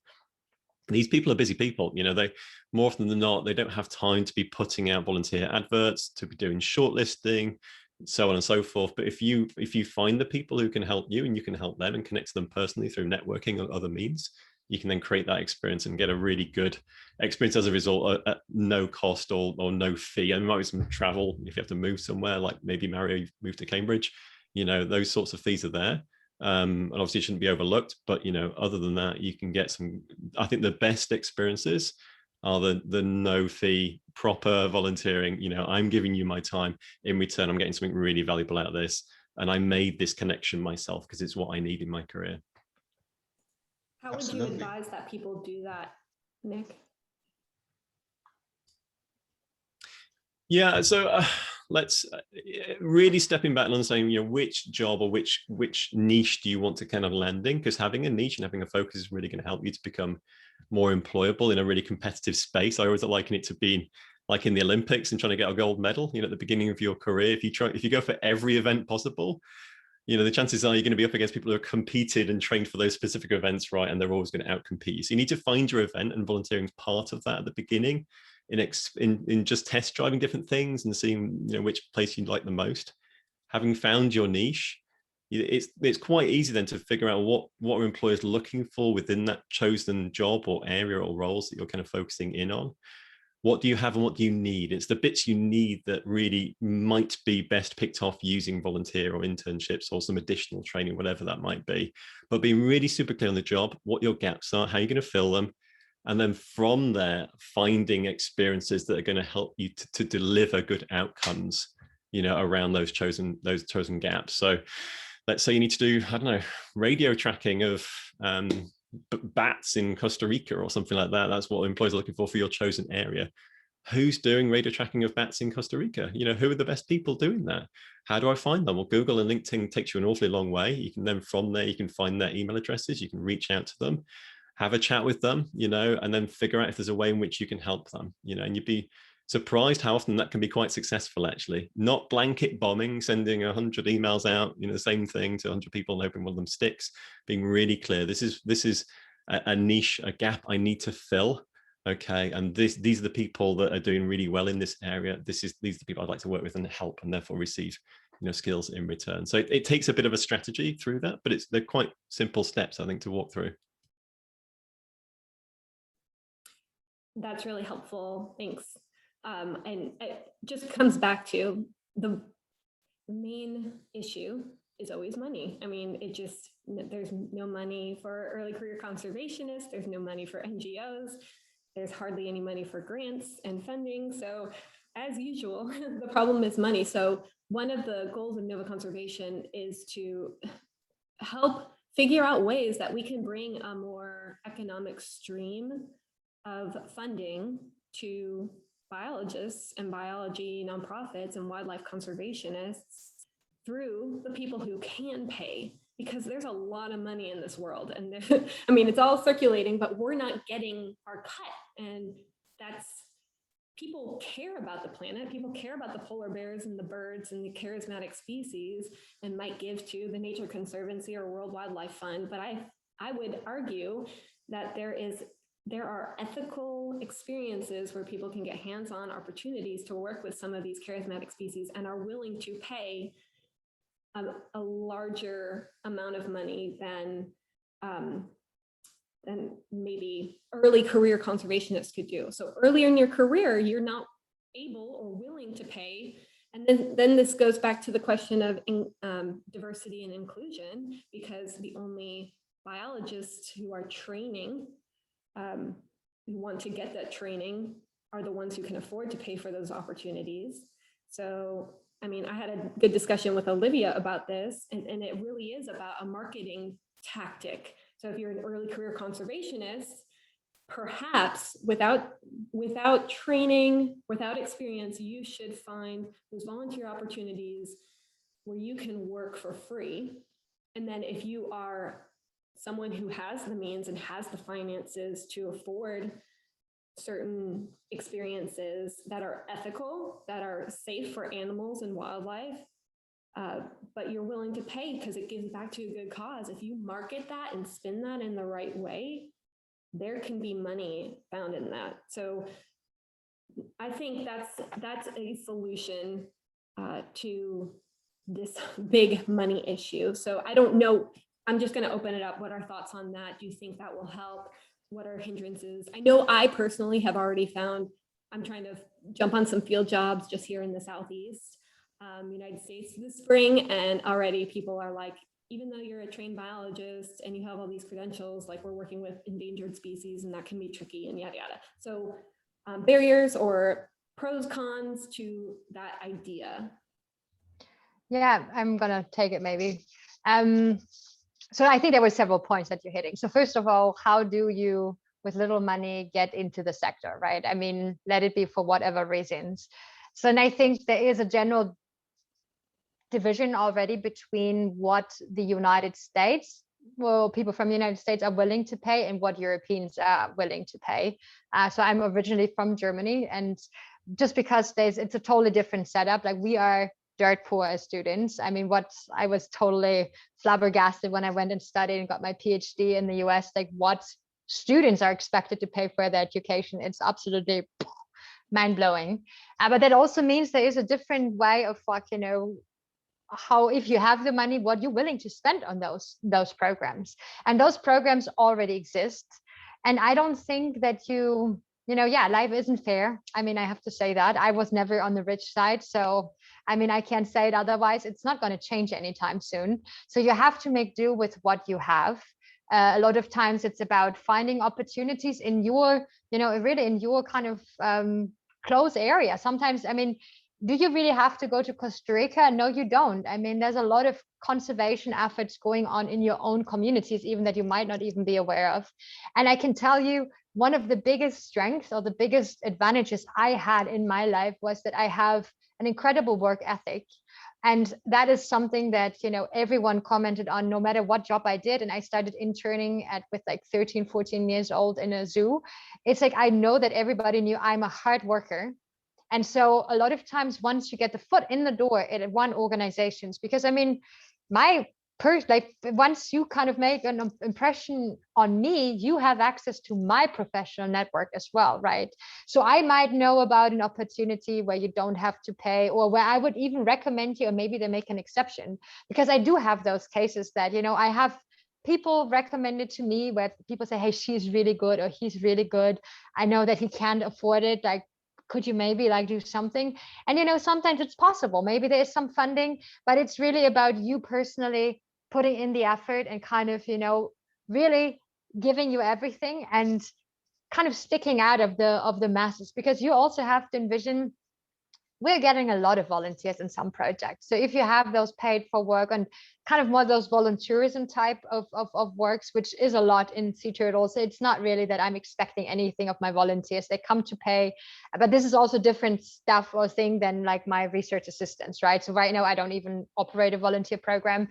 These people are busy people, you know, they more often than not, they don't have time to be putting out volunteer adverts, to be doing shortlisting, so on and so forth. But if you find the people who can help you and you can help them and connect to them personally through networking or other means, you can then create that experience and get a really good experience as a result at no cost or no fee. And there might be some travel if you have to move somewhere, like maybe Mario, you've moved to Cambridge, you know, those sorts of fees are there. And obviously it shouldn't be overlooked, but you know, other than that, you can get some, I think the best experiences are the no fee proper volunteering. You know, I'm giving you my time, in return I'm getting something really valuable out of this, and I made this connection myself because it's what I need in my career. How would you advise that people do that, Nick? Yeah, so let's really stepping back and understanding, you know, which job or which niche do you want to kind of land in? Because having a niche and having a focus is really going to help you to become more employable in a really competitive space. I always liken it to being like in the Olympics and trying to get a gold medal. You know, at the beginning of your career, if you go for every event possible, you know, the chances are you're going to be up against people who are competed and trained for those specific events, right? And they're always going to outcompete you. So you need to find your event, and volunteering is part of that at the beginning, in just test driving different things and seeing, you know, which place you like the most. Having found your niche, it's quite easy then to figure out what are employers looking for within that chosen job or area or roles that you're kind of focusing in on. What do you have and what do you need? It's the bits you need that really might be best picked off using volunteer or internships or some additional training, whatever that might be. But being really super clear on the job, what your gaps are, how you're going to fill them. And then from there, finding experiences that are going to help you to deliver good outcomes, you know, around those chosen gaps. So let's say you need to do, I don't know, radio tracking of bats in Costa Rica or something like that. That's what employers are looking for your chosen area. Who's doing radio tracking of bats in Costa Rica? You know, who are the best people doing that? How do I find them? Well, Google and LinkedIn takes you an awfully long way. You can then from there, you can find their email addresses. You can reach out to them, have a chat with them, you know, and then figure out if there's a way in which you can help them, you know, and you'd be surprised how often that can be quite successful, actually. Not blanket bombing, sending 100 emails out, you know, the same thing to 100 people and hoping one of them sticks. Being really clear, this is a niche, a gap I need to fill. Okay, and these are the people that are doing really well in this area. These are the people I'd like to work with and help, and therefore receive, you know, skills in return. So it takes a bit of a strategy through that, but they're quite simple steps, I think, to walk through. That's really helpful. Thanks. And it just comes back to the main issue is always money. I mean, there's no money for early career conservationists. There's no money for NGOs. There's hardly any money for grants and funding. So as usual, the problem is money. So one of the goals of Nova Conservation is to help figure out ways that we can bring a more economic stream of funding to biologists and biology nonprofits and wildlife conservationists through the people who can pay, because there's a lot of money in this world. And I mean, it's all circulating, but we're not getting our cut. And people care about the planet. People care about the polar bears and the birds and the charismatic species, and might give to the Nature Conservancy or World Wildlife Fund. But I would argue that there are ethical experiences where people can get hands-on opportunities to work with some of these charismatic species and are willing to pay a larger amount of money than maybe early career conservationists could do. So earlier in your career, you're not able or willing to pay. And then this goes back to the question of diversity and inclusion, because the only biologists who are training, who want to get that training, are the ones who can afford to pay for those opportunities. So, I mean, I had a good discussion with Olivia about this, and it really is about a marketing tactic. So if you're an early career conservationist, perhaps without training, without experience, you should find those volunteer opportunities where you can work for free. And then if you are someone who has the means and has the finances to afford certain experiences that are ethical, that are safe for animals and wildlife, but you're willing to pay because it gives back to a good cause. If you market that and spin that in the right way, there can be money found in that. So I think that's a solution to this big money issue. So I don't know. I'm just going to open it up. What are thoughts on that? Do you think that will help? What are hindrances? I know I personally have already found, I'm trying to jump on some field jobs just here in the Southeast United States this spring. And already people are like, even though you're a trained biologist and you have all these credentials, like we're working with endangered species and that can be tricky and yada, yada. So barriers or pros, cons to that idea. Yeah, I'm gonna take it maybe. So I think there were several points that you're hitting. So first of all, how do you, with little money, get into the sector, right? I mean, let it be for whatever reasons. So, and I think there is a general division already between what the United States, well, people from the United States are willing to pay and what Europeans are willing to pay. So I'm originally from Germany, and just because it's a totally different setup, like we are dirt poor as students. I mean, I was totally flabbergasted when I went and studied and got my PhD in the US, like what students are expected to pay for their education. It's absolutely mind-blowing. But that also means there is a different way of how, if you have the money, what you're willing to spend on those programs. And those programs already exist. And I don't think that life isn't fair. I mean, I have to say that. I was never on the rich side. So, I mean, I can't say it otherwise. It's not going to change anytime soon. So you have to make do with what you have. A lot of times it's about finding opportunities in your, really in your kind of close area. Sometimes, I mean, do you really have to go to Costa Rica? No, you don't. I mean, there's a lot of conservation efforts going on in your own communities, even that you might not even be aware of. And I can tell you, one of the biggest strengths or the biggest advantages I had in my life was that I have an incredible work ethic. And that is something that, everyone commented on no matter what job I did. And I started interning with like 13, 14 years old in a zoo. It's like, I know that everybody knew I'm a hard worker. And so a lot of times once you get the foot in the door at one organizations, because I mean, once you kind of make an impression on me, you have access to my professional network as well, right? So I might know about an opportunity where you don't have to pay, or where I would even recommend you, or maybe they make an exception, because I do have those cases that, I have people recommended to me where people say, hey, she's really good, or he's really good. I know that he can't afford it. Like, could you maybe do something? And sometimes it's possible, maybe there is some funding, but it's really about you personally putting in the effort and kind of really giving you everything and kind of sticking out of the masses, because you also have to envision we're getting a lot of volunteers in some projects. So if you have those paid for work and kind of more those volunteerism type of works, which is a lot in sea turtles, it's not really that I'm expecting anything of my volunteers. They come to pay, but this is also different stuff or thing than like my research assistants, right? So right now I don't even operate a volunteer program.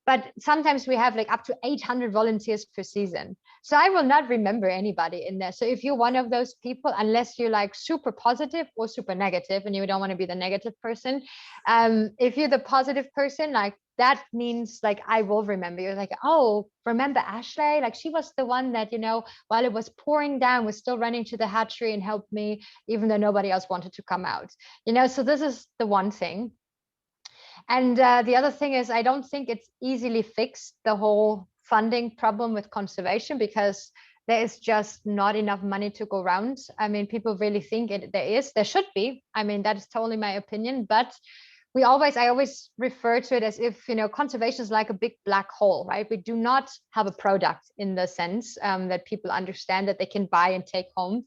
But sometimes we have like up to 800 volunteers per season. So I will not remember anybody in there. So if you're one of those people, unless you're like super positive or super negative and you don't want to be the negative person, if you're the positive person, like that means like I will remember you. Like, oh, remember Ashley? Like she was the one that, while it was pouring down, was still running to the hatchery and helped me, even though nobody else wanted to come out. So this is the one thing. And the other thing is, I don't think it's easily fixed, the whole funding problem with conservation, because there is just not enough money to go around. I mean, people really think there should be. I mean, that is totally my opinion, but I always refer to it as if, conservation is like a big black hole, right? We do not have a product in the sense that people understand that they can buy and take home.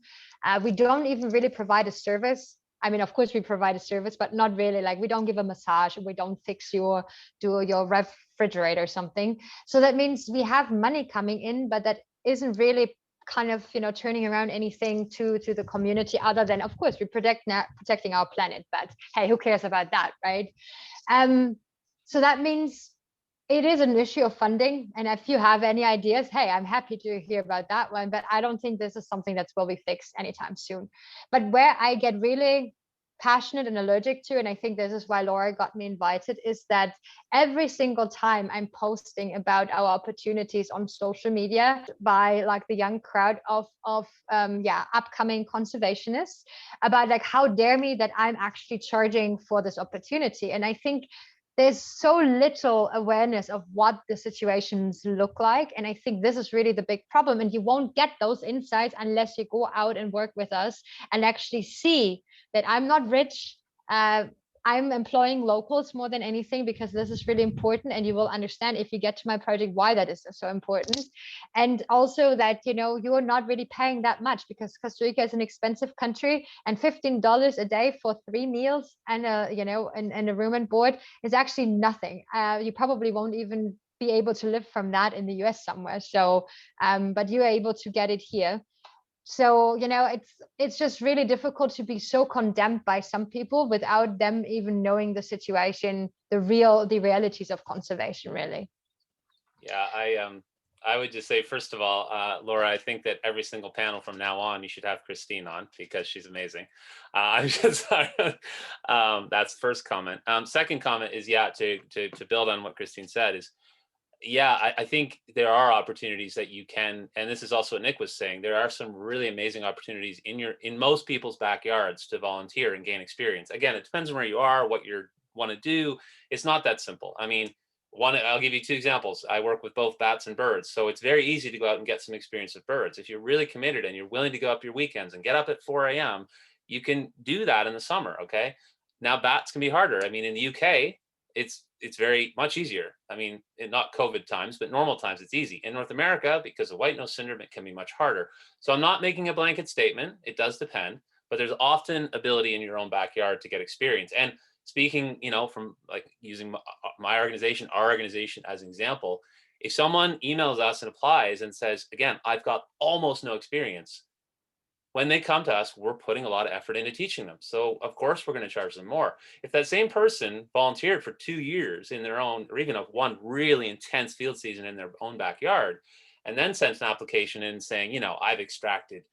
We don't even really provide a service. I mean, of course we provide a service, but not really. Like we don't give a massage, we don't fix your refrigerator or something. So that means we have money coming in, but that isn't really kind of, turning around anything to the community other than, of course, we're protecting our planet, but hey, who cares about that, right? So that means it is an issue of funding. And if you have any ideas, hey, I'm happy to hear about that one, but I don't think this is something that will be fixed anytime soon. But where I get really passionate and allergic to, and I think this is why Laura got me invited, is that every single time I'm posting about our opportunities on social media by like the young crowd of upcoming conservationists about like, how dare me that I'm actually charging for this opportunity. And I think there's so little awareness of what the situations look like. And I think this is really the big problem. And you won't get those insights unless you go out and work with us and actually see that I'm not rich. I'm employing locals more than anything, because this is really important. And you will understand if you get to my project why that is so important. And also that, you're not really paying that much, because Costa Rica is an expensive country, and $15 a day for 3 meals and a room and board is actually nothing. You probably won't even be able to live from that in the US somewhere. So, but you're able to get it here. So, it's just really difficult to be so condemned by some people without them even knowing the situation, the realities of conservation, really. Yeah, I would just say, first of all, Laura, I think that every single panel from now on, you should have Christine on, because she's amazing. I'm just that's first comment. Second comment is, to build on what Christine said is, I think there are opportunities that you can, and this is also what Nick was saying, there are some really amazing opportunities in most people's backyards to volunteer and gain experience. Again, it depends on where you are, what you want to do. It's not that simple. I mean, I'll give you 2 examples. I work with both bats and birds, so it's very easy to go out and get some experience with birds. If you're really committed and you're willing to go up your weekends and get up at 4 a.m., you can do that in the summer, okay? Now, bats can be harder. I mean, in the UK, it's very much easier. I mean, in not COVID times, but normal times, it's easy. In North America, because of white nose syndrome, it can be much harder. So I'm not making a blanket statement. It does depend, but there's often ability in your own backyard to get experience. And speaking, from like using our organization as an example, if someone emails us and applies and says, again, I've got almost no experience, when they come to us, we're putting a lot of effort into teaching them. So of course we're going to charge them more. If that same person volunteered for 2 years in their own, or even one really intense field season in their own backyard, and then sends an application in saying, I've extracted,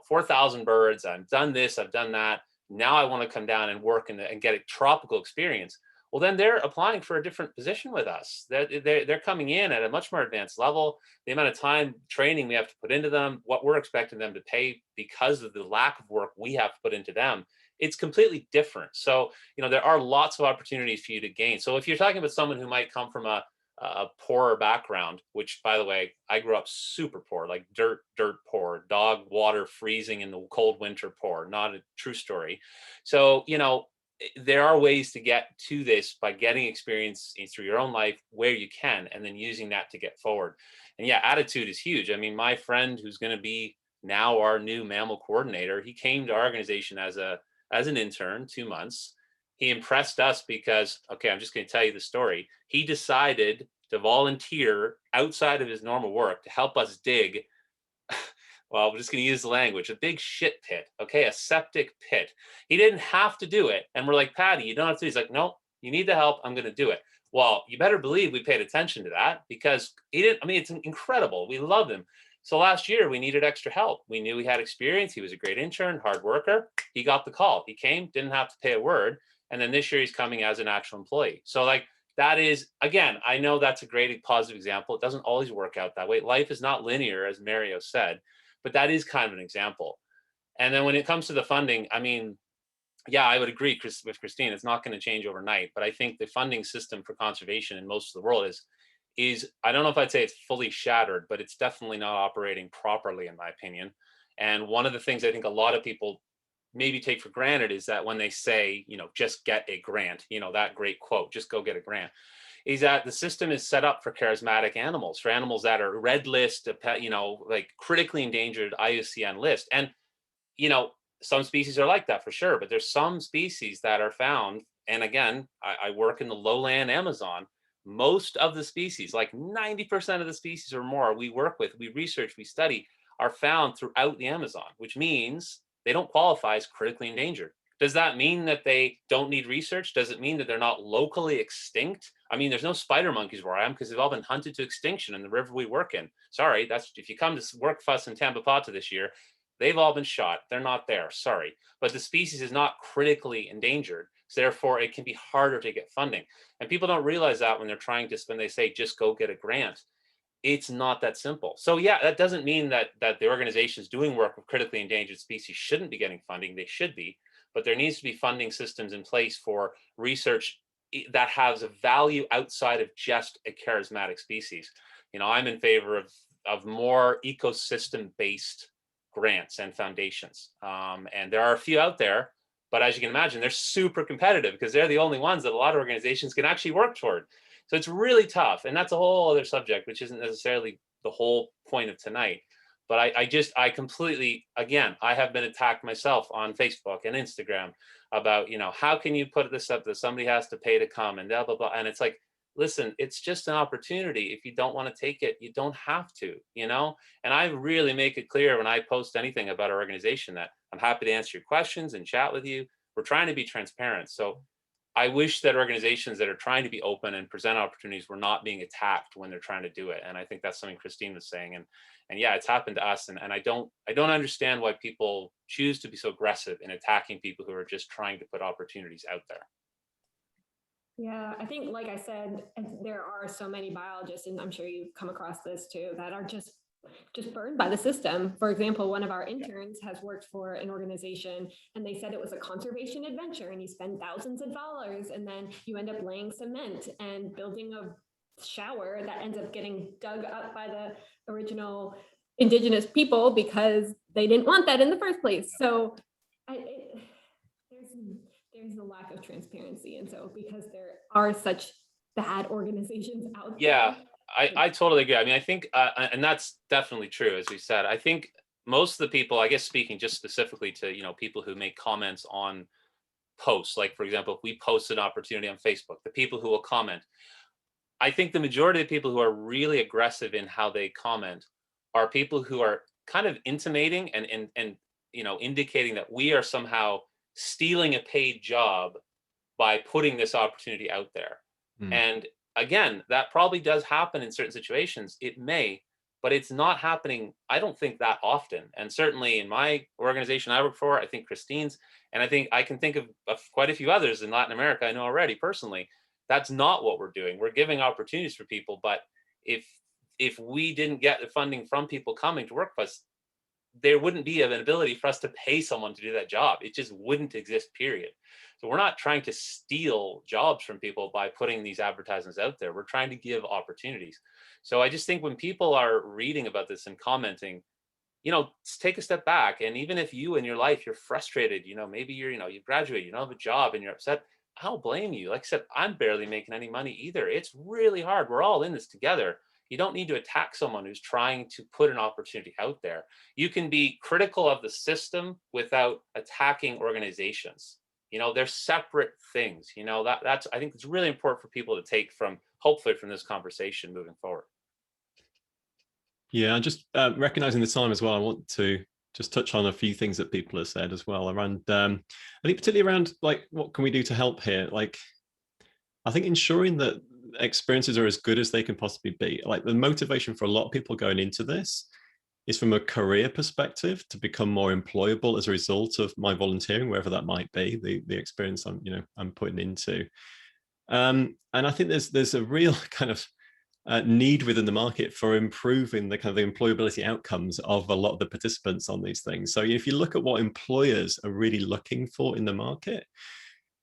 4,000 birds, I've done this, I've done that, now I want to come down and work and get a tropical experience. Well, then they're applying for a different position with us. They're coming in at a much more advanced level. The amount of time training we have to put into them, what we're expecting them to pay because of the lack of work we have to put into them, it's completely different. So, there are lots of opportunities for you to gain. So if you're talking about someone who might come from a poorer background, which, by the way, I grew up super poor, like dirt poor, dog water freezing in the cold winter poor, not a true story. So, there are ways to get to this by getting experience through your own life where you can, and then using that to get forward. And attitude is huge. I mean, my friend who's going to be now our new mammal coordinator, he came to our organization as an intern, 2 months. He impressed us because, I'm just going to tell you the story. He decided to volunteer outside of his normal work to help us dig, well, we're just going to use the language, a big shit pit, okay, a septic pit. He didn't have to do it. And we're like, Patty, you don't have to. He's like, no, you need the help. I'm going to do it. Well, you better believe we paid attention to that, because he didn't, it's incredible. We love him. So last year we needed extra help. We knew he had experience. He was a great intern, hard worker. He got the call. He came, didn't have to pay a word. And then this year he's coming as an actual employee. So that is, again, I know that's a great positive example. It doesn't always work out that way. Life is not linear, as Mario said. But that is kind of an example. And then when it comes to the funding, I would agree with Christine. It's not going to change overnight. But I think the funding system for conservation in most of the world is I don't know if I'd say it's fully shattered, but it's definitely not operating properly, in my opinion. And one of the things I think a lot of people maybe take for granted is that when they say, just get a grant, that great quote, just go get a grant, is that the system is set up for charismatic animals, for animals that are red list, like critically endangered IUCN list. And, some species are like that for sure, but there's some species that are found. And again, I work in the lowland Amazon. Most of the species, like 90% of the species or more we work with, we research, we study, are found throughout the Amazon, which means they don't qualify as critically endangered. Does that mean that they don't need research? Does it mean that they're not locally extinct? I mean, there's no spider monkeys where I am because they've all been hunted to extinction in the river we work in. Sorry, that's if you come to work for us in Tambopata this year, they've all been shot. They're not there. Sorry. But the species is not critically endangered. So therefore, it can be harder to get funding. And people don't realize that when they're trying to, when they say, just go get a grant. It's not that simple. So yeah, that doesn't mean that the organizations doing work with critically endangered species shouldn't be getting funding. They should be. But there needs to be funding systems in place for research that has a value outside of just a charismatic species. You know, I'm in favor of more ecosystem-based grants and foundations. And there are a few out there, but as you can imagine, they're super competitive because they're the only ones that a lot of organizations can actually work toward. So it's really tough. And that's a whole other subject, which isn't necessarily the whole point of tonight. But I completely, again, I have been attacked myself on Facebook and Instagram about, you know, how can you put this up that somebody has to pay to come and blah, blah, blah. And it's like, listen, it's just an opportunity. If you don't want to take it, you don't have to, you know? And I really make it clear when I post anything about our organization that I'm happy to answer your questions and chat with you. We're trying to be transparent. So I wish that organizations that are trying to be open and present opportunities were not being attacked when they're trying to do it. And I think that's something Christine was saying. And yeah, it's happened to us. And I don't understand why people choose to be so aggressive in attacking people who are just trying to put opportunities out there. Yeah, I think, like I said, there are so many biologists, and I'm sure you've come across this too, that are just burned by the system. For example, one of our interns has worked for an organization and they said it was a conservation adventure and you spend thousands of dollars and then you end up laying cement and building a shower that ends up getting dug up by the original indigenous people because they didn't want that in the first place. So there's a lack of transparency. And so because there are such bad organizations out there. Yeah. I totally agree. I mean, I think, and that's definitely true, as we said. I think most of the people, I guess, speaking just specifically to, you know, people who make comments on posts, like, for example, if we post an opportunity on Facebook, the people who will comment, I think the majority of people who are really aggressive in how they comment are people who are kind of intimating and you know, indicating that we are somehow stealing a paid job by putting this opportunity out there. And again, that probably does happen in certain situations. It may, but it's not happening, I don't think, that often. And certainly in my organization I work for, I think Christine's, and I think I can think of quite a few others in Latin America I know already personally. That's not what we're doing. We're giving opportunities for people, but if we didn't get the funding from people coming to work for us, there wouldn't be an ability for us to pay someone to do that job. It just wouldn't exist, period. So we're not trying to steal jobs from people by putting these advertisements out there. We're trying to give opportunities. So I just think when people are reading about this and commenting, you know, take a step back. And even if you in your life, you're frustrated, you know, maybe you're, you know, you graduate, you don't have a job and you're upset, I don't blame you. Like I said, I'm barely making any money either. It's really hard. We're all in this together. You don't need to attack someone who's trying to put an opportunity out there. You can be critical of the system without attacking organizations. You know, they're separate things. You know, that's, I think it's really important for people to take from, hopefully from this conversation moving forward. Yeah, and just recognizing the time as well, I want to just touch on a few things that people have said as well around, I think particularly around, like, what can we do to help here? Like, I think ensuring that experiences are as good as they can possibly be. Like, the motivation for a lot of people going into this is from a career perspective to become more employable as a result of my volunteering, wherever that might be, the experience I'm putting into. And I think there's a real kind of need within the market for improving the kind of the employability outcomes of a lot of the participants on these things. So if you look at what employers are really looking for in the market,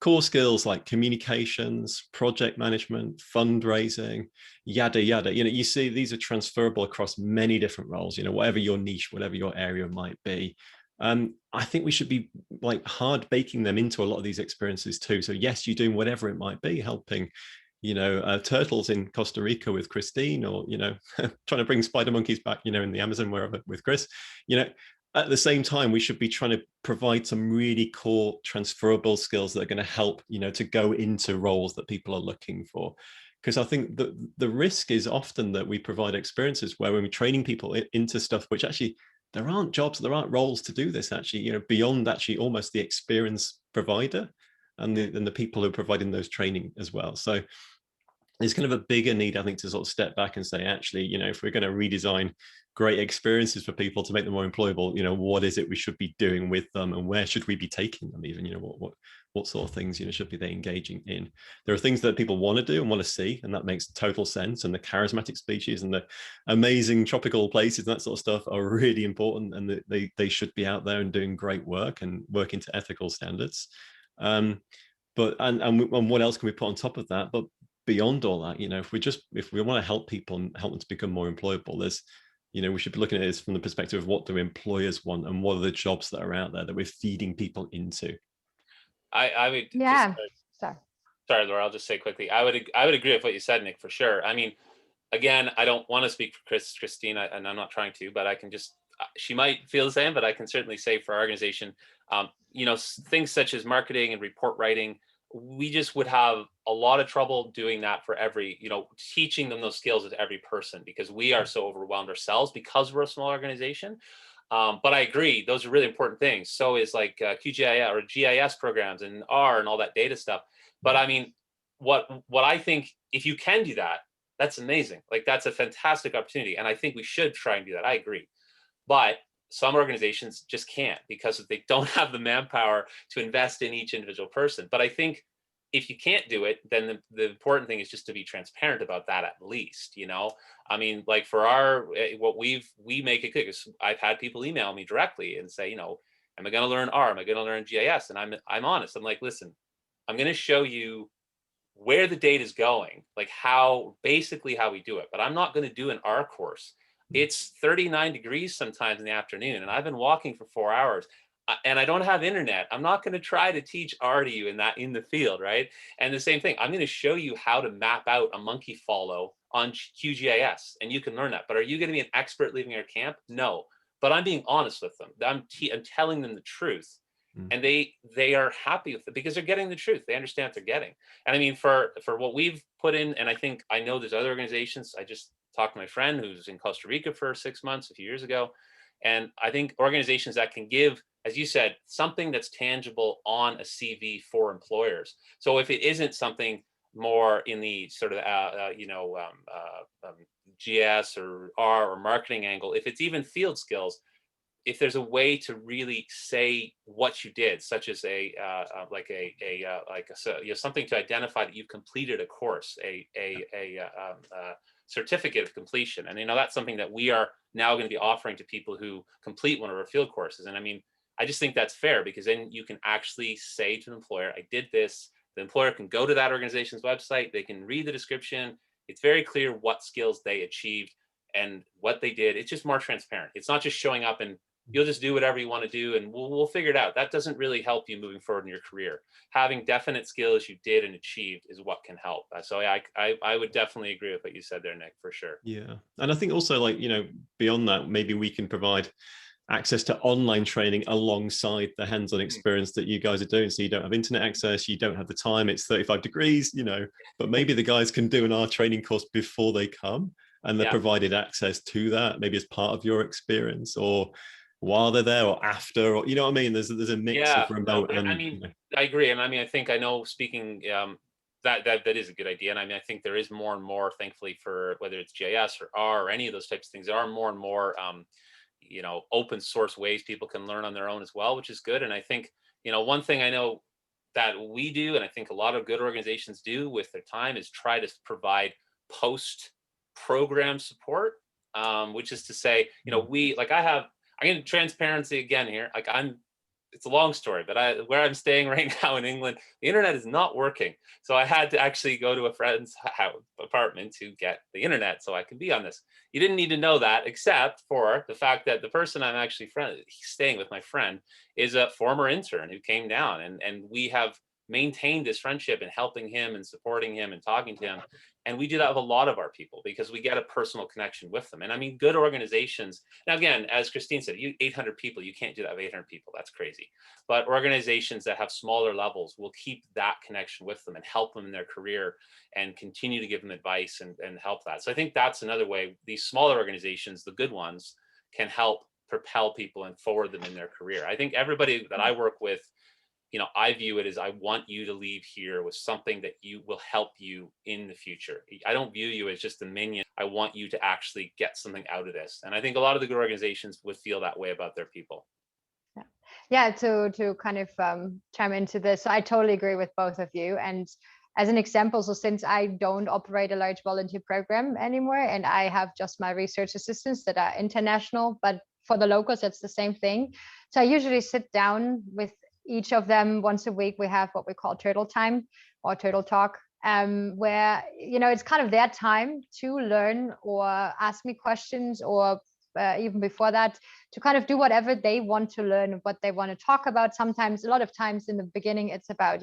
core skills like communications, project management, fundraising, yada, yada. You know, you see these are transferable across many different roles, you know, whatever your niche, whatever your area might be. I think we should be like hard baking them into a lot of these experiences too. So yes, you're doing whatever it might be, helping, you know, turtles in Costa Rica with Christine, or, you know, trying to bring spider monkeys back, you know, in the Amazon, wherever with Chris, you know. At the same time, we should be trying to provide some really core transferable skills that are going to help, you know, to go into roles that people are looking for. Because I think the risk is often that we provide experiences where when we're training people into stuff which actually there aren't jobs, there aren't roles to do this actually, beyond actually almost the experience provider and the people who are providing those training as well. So there's kind of a bigger need, I think, to sort of step back and say, actually, if we're going to redesign great experiences for people to make them more employable, what is it we should be doing with them, and where should we be taking them even, what sort of things, should be they engaging in? There are things that people want to do and want to see, and that makes total sense. And the charismatic species and the amazing tropical places and that sort of stuff are really important, and they should be out there and doing great work and working to ethical standards. But what else can we put on top of that? But beyond all that, if we want to help people and help them to become more employable, there's, we should be looking at this from the perspective of what do employers want, and what are the jobs that are out there that we're feeding people into. I would sorry, Laura, I'll just say quickly, I would agree with what you said, Nick, for sure. I mean, again, I don't want to speak for Christine, and I'm not trying to, but I can just, she might feel the same, but I can certainly say for our organization, things such as marketing and report writing, we just would have a lot of trouble doing that for every, teaching them those skills to every person, because we are so overwhelmed ourselves because we're a small organization. But I agree, those are really important things. So is like QGIS or GIS programs and R and all that data stuff. But I mean, what I think, if you can do that, that's amazing. Like, that's a fantastic opportunity. And I think we should try and do that. I agree. But some organizations just can't, because they don't have the manpower to invest in each individual person. But I think if you can't do it, then the important thing is just to be transparent about that, at least, I mean, like for we make it clear, because I've had people email me directly and say, am I going to learn R? Am I going to learn GIS? And I'm honest. I'm like, listen, I'm going to show you where the data is going, like basically how we do it. But I'm not going to do an R course. It's 39 degrees sometimes in the afternoon, and I've been walking for 4 hours, and I don't have internet. I'm not going to try to teach R to you in the field, right? And the same thing, I'm going to show you how to map out a monkey follow on QGIS, and you can learn that. But are you going to be an expert leaving your camp? No. But I'm being honest with them. I'm telling them the truth. And they are happy with it, because they're getting the truth. They understand what they're getting. And I mean, for what we've put in, and I know there's other organizations. I just talked to my friend who's in Costa Rica for 6 months a few years ago. And I think organizations that can give, as you said, something that's tangible on a CV for employers. So if it isn't something more in the sort of, GS or R or marketing angle, if it's even field skills, if there's a way to really say what you did, such as something to identify that you've completed a course, a certificate of completion. And that's something that we are now going to be offering to people who complete one of our field courses. And I mean, I just think that's fair, because then you can actually say to an employer, I did this. The employer can go to that organization's website, they can read the description. It's very clear what skills they achieved and what they did. It's just more transparent. It's not just showing up and you'll just do whatever you want to do, and we'll figure it out. That doesn't really help you moving forward in your career. Having definite skills you did and achieved is what can help. So I would definitely agree with what you said there, Nick, for sure. Yeah. And I think also, like, beyond that, maybe we can provide access to online training alongside the hands-on experience that you guys are doing. So you don't have internet access, you don't have the time, it's 35 degrees, but maybe the guys can do an R training course before they come, and they're provided access to that, maybe as part of your experience, or while they're there, or after, or what I mean? There's a mix of remote and. I mean, I agree, and I mean, I know speaking that is a good idea, and I mean, I think there is more and more, thankfully, for whether it's GIS or R or any of those types of things, there are more and more open source ways people can learn on their own as well, which is good. And I think one thing I know that we do, and I think a lot of good organizations do with their time, is try to provide post program support, which is to say, I'm transparency again here. Like it's a long story, but where I'm staying right now in England, the internet is not working. So I had to actually go to a friend's apartment to get the internet so I can be on this. You didn't need to know that, except for the fact that the person I'm actually staying with, my friend, is a former intern who came down, and we have maintained this friendship and helping him and supporting him and talking to him. And we do that with a lot of our people, because we get a personal connection with them. And I mean, good organizations, now again, as Christine said, 800 people, you can't do that with 800 people. That's crazy. But organizations that have smaller levels will keep that connection with them and help them in their career and continue to give them advice and help that. So I think that's another way these smaller organizations, the good ones, can help propel people and forward them in their career. I think everybody that I work with, I view it as, I want you to leave here with something that you will help you in the future. I don't view you as just a minion. I want you to actually get something out of this. And I think a lot of the good organizations would feel that way about their people. Yeah, to kind of chime into this, so I totally agree with both of you. And as an example, so since I don't operate a large volunteer program anymore, and I have just my research assistants that are international, but for the locals, it's the same thing. So I usually sit down with each of them once a week. We have what we call turtle time or turtle talk, where, it's kind of their time to learn or ask me questions, or even before that, to kind of do whatever they want to learn, what they want to talk about. Sometimes, a lot of times in the beginning, it's about,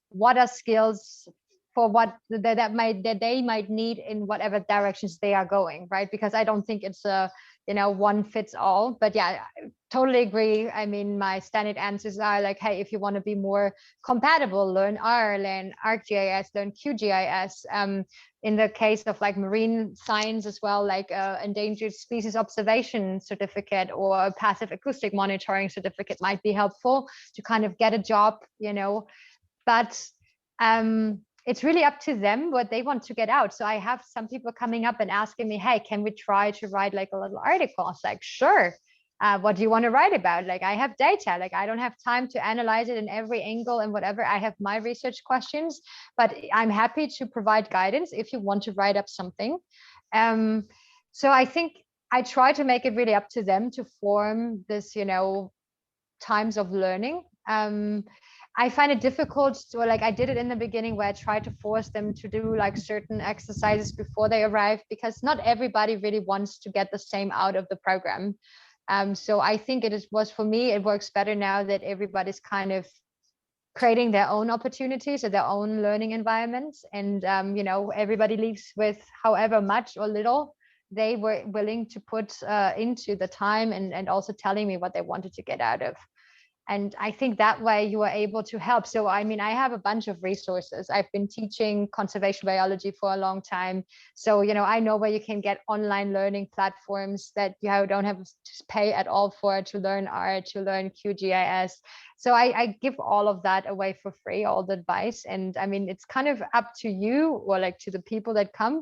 what are skills for what that they might need in whatever directions they are going, right? Because I don't think it's a one fits all. But yeah, I totally agree. I mean, my standard answers are like, hey, if you want to be more compatible, learn R, learn ArcGIS, learn QGIS. In the case of like marine science as well, like endangered species observation certificate or passive acoustic monitoring certificate might be helpful to kind of get a job, but it's really up to them what they want to get out. So I have some people coming up and asking me, hey, can we try to write like a little article? I was like, sure. What do you want to write about? Like, I have data, like I don't have time to analyze it in every angle and whatever. I have my research questions, but I'm happy to provide guidance if you want to write up something. So I think I try to make it really up to them to form this, times of learning. I find it difficult to, like, I did it in the beginning where I tried to force them to do like certain exercises before they arrive, because not everybody really wants to get the same out of the program. So I think was for me, it works better now that everybody's kind of creating their own opportunities or their own learning environments. And, everybody leaves with however much or little they were willing to put into the time, and also telling me what they wanted to get out of. And I think that way you are able to help. So, I mean, I have a bunch of resources. I've been teaching conservation biology for a long time. So, I know where you can get online learning platforms that you don't have to pay at all for, to learn R, to learn QGIS. So I give all of that away for free, all the advice. And I mean, it's kind of up to you, or like to the people that come,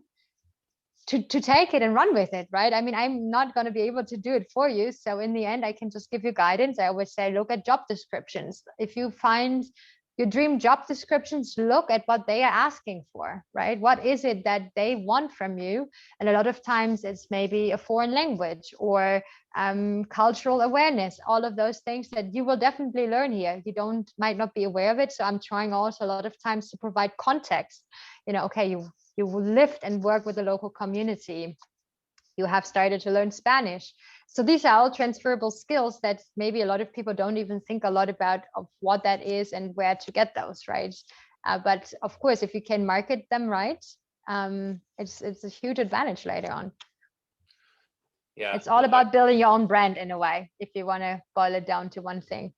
to take it and run with it, right? I mean, I'm not going to be able to do it for you. So in the end, I can just give you guidance. I always say, look at job descriptions. If you find your dream job descriptions, look at what they are asking for, right? What is it that they want from you? And a lot of times it's maybe a foreign language or cultural awareness, all of those things that you will definitely learn here. You might not be aware of it. So I'm trying also a lot of times to provide context. Okay, you lived and work with the local community. You have started to learn Spanish. So these are all transferable skills that maybe a lot of people don't even think a lot about of what that is and where to get those, right? But of course, if you can market them right, it's a huge advantage later on. Yeah, it's all about building your own brand in a way, if you want to boil it down to one thing.